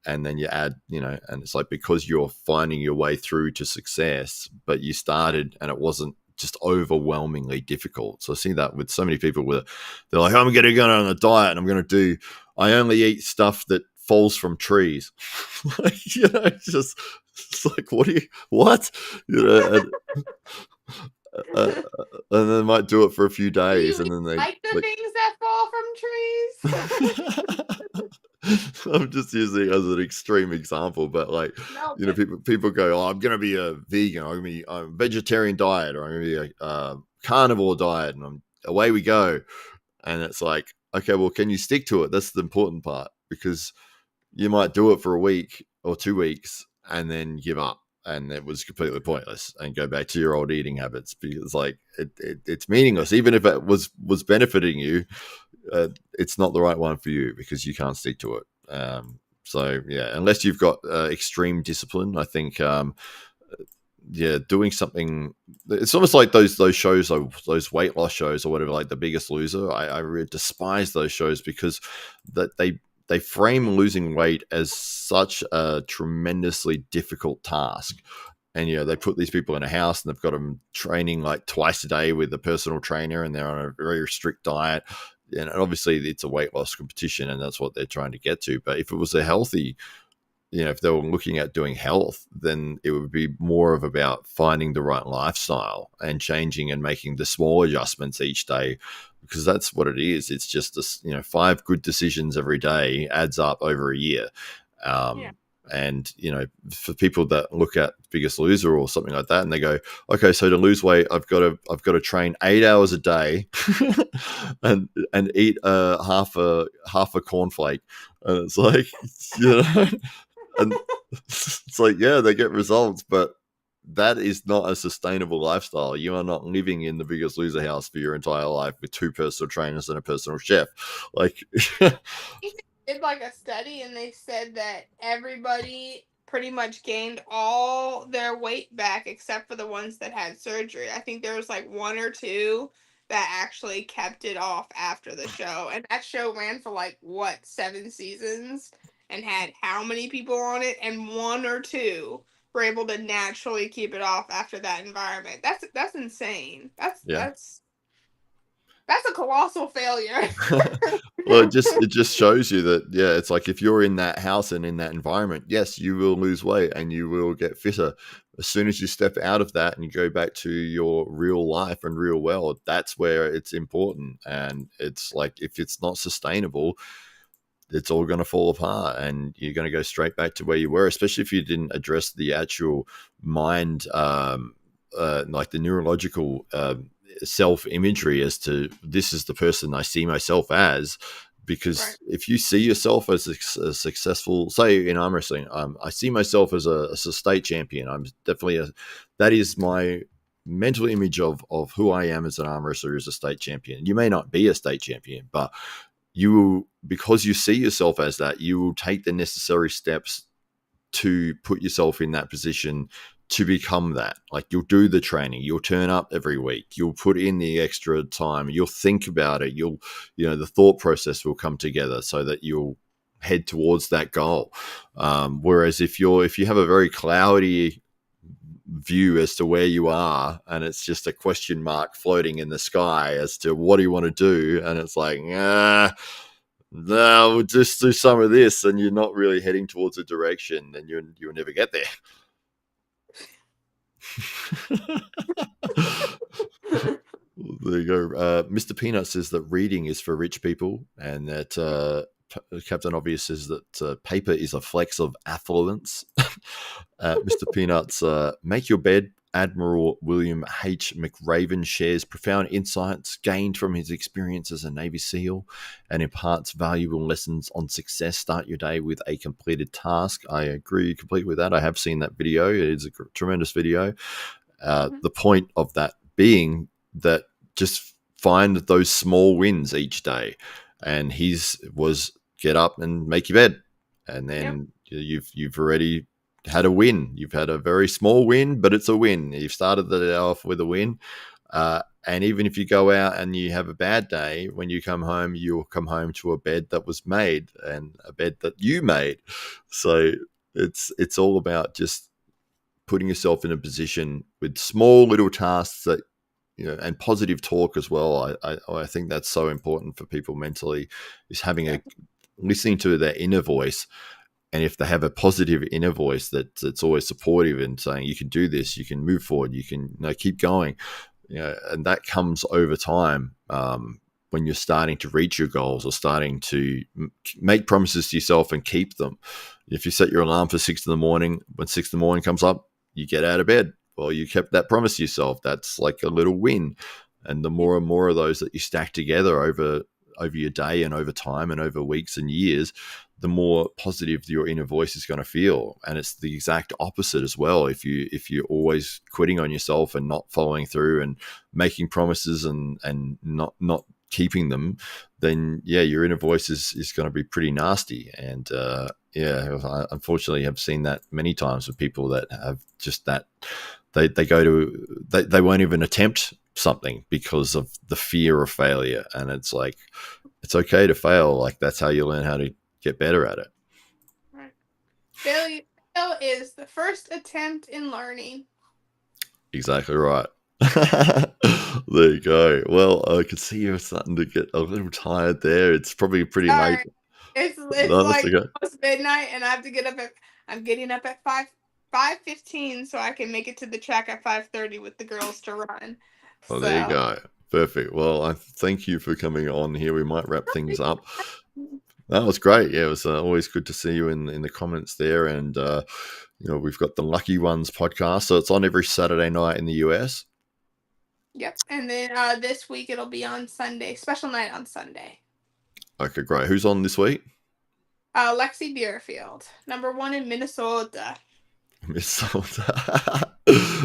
And then you add, and it's like, because you're finding your way through to success, but you started and it wasn't just overwhelmingly difficult. So I see that with so many people where they're like, I'm going to go on a diet and I only eat stuff that falls from trees. It's like, what? And then might do it for a few days, and then they like the things that fall from trees. I'm just using it as an extreme example, but like, people go, oh, I'm going to be a vegan, I'm going to be a vegetarian diet, or I'm going to be a carnivore diet, and away we go. And it's like, okay, well, can you stick to it? That's the important part, because you might do it for a week or 2 weeks and then give up, and it was completely pointless, and go back to your old eating habits, because like it's meaningless. Even if it was benefiting you, it's not the right one for you because you can't stick to it. So yeah, unless you've got extreme discipline, I think doing something. It's almost like those shows, those weight loss shows or whatever, like The Biggest Loser. I really despise those shows because that they frame losing weight as such a tremendously difficult task. And, they put these people in a house and they've got them training like twice a day with a personal trainer, and they're on a very strict diet. And obviously it's a weight loss competition and that's what they're trying to get to. But if it was a healthy, if they were looking at doing health, then it would be more of about finding the right lifestyle and changing and making the small adjustments each day, because that's what it is. It's just this, 5 good decisions every day adds up over a year. And, for people that look at Biggest Loser or something like that, and they go, okay, so to lose weight, I've got to train 8 hours a day and eat half a cornflake. And it's like, and it's like, yeah, they get results, but that is not a sustainable lifestyle. You are not living in the Biggest Loser house for your entire life with 2 personal trainers and a personal chef. Like, did like a study, and they said that everybody pretty much gained all their weight back except for the ones that had surgery. I think there was like 1 or 2 that actually kept it off after the show, and that show ran for like 7 seasons and had how many people on it, and 1 or 2 were able to naturally keep it off after that environment. That's insane. That's a colossal failure. Well, it just shows you that, yeah, it's like if you're in that house and in that environment, yes, you will lose weight and you will get fitter. As soon as you step out of that and you go back to your real life and real world, that's where it's important. And it's like, if it's not sustainable, it's all going to fall apart and you're going to go straight back to where you were, especially if you didn't address the actual mind, like the neurological self-imagery as to, this is the person I see myself as. Because right. If you see yourself as a successful, say in arm wrestling, I see myself as a state champion. I'm definitely that is my mental image of who I am as an arm wrestler, as a state champion. You may not be a state champion, but you will, because you see yourself as that, you will take the necessary steps to put yourself in that position to become that. Like, you'll do the training, you'll turn up every week, you'll put in the extra time, you'll think about it, the thought process will come together so that you'll head towards that goal. Whereas if you have a very cloudy view as to where you are, and it's just a question mark floating in the sky as to what do you want to do, and it's like, no, we'll just do some of this, and you're not really heading towards a direction, then you'll never get there. There you go. Mr. Peanut says that reading is for rich people, and that Captain Obvious says that paper is a flex of affluence. Mr. Peanuts, make your bed. Admiral William H. McRaven shares profound insights gained from his experience as a Navy SEAL and imparts valuable lessons on success. Start your day with a completed task. I agree completely with that. I have seen that video. It is a tremendous video. The point of that being that just find those small wins each day. And his was get up and make your bed. And then you've already had a win. You've had a very small win, but it's a win. You've started the day off with a win. And even if you go out and you have a bad day, when you come home, you'll come home to a bed that was made and a bed that you made. So it's all about just putting yourself in a position with small little tasks that, and positive talk as well. I think that's so important for people mentally, is having listening to their inner voice. And if they have a positive inner voice that's always supportive and saying, you can do this, you can move forward, you can keep going, and that comes over time when you're starting to reach your goals or starting to make promises to yourself and keep them. If you set your alarm for 6 in the morning, when 6 in the morning comes up, you get out of bed. Well, you kept that promise to yourself. That's like a little win. And the more and more of those that you stack together over your day and over time and over weeks and years, the more positive your inner voice is going to feel. And it's the exact opposite as well. If you're always quitting on yourself and not following through and making promises and not keeping them, then your inner voice is going to be pretty nasty. And I unfortunately have seen that many times with people that have just that they won't even attempt something because of the fear of failure. And it's like, it's okay to fail. Like, that's how you learn how to get better at it. Right. Failure is the first attempt in learning. Exactly right. There you go. Well, I can see you're starting to get a little tired there. It's probably pretty late. It's like almost midnight, and I have to get up I'm getting up at 5:15 so I can make it to the track at 5:30 with the girls to run. Oh, there you go. Perfect. Well, I thank you for coming on here. We might wrap things up. That was great. Yeah, it was always good to see you in the comments there. And, we've got the Lucky Ones podcast. So it's on every Saturday night in the US. Yep. And then this week it'll be on Sunday. Special night on Sunday. Okay, great. Who's on this week? Lexi Beerfield, number 1 in Minnesota. Minnesota.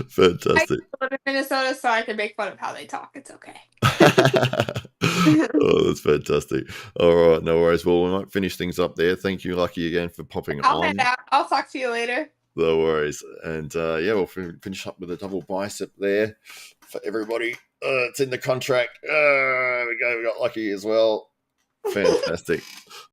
Fantastic. I live in Minnesota, so I can make fun of how they talk. It's okay. Oh, that's fantastic. All right, no worries. Well, we might finish things up there. Thank you, Lucky, again for popping I'll on. head out. I'll talk to you later. No worries. And we'll finish up with a double bicep there for everybody. It's in the contract. There we go. We got Lucky as well. Fantastic.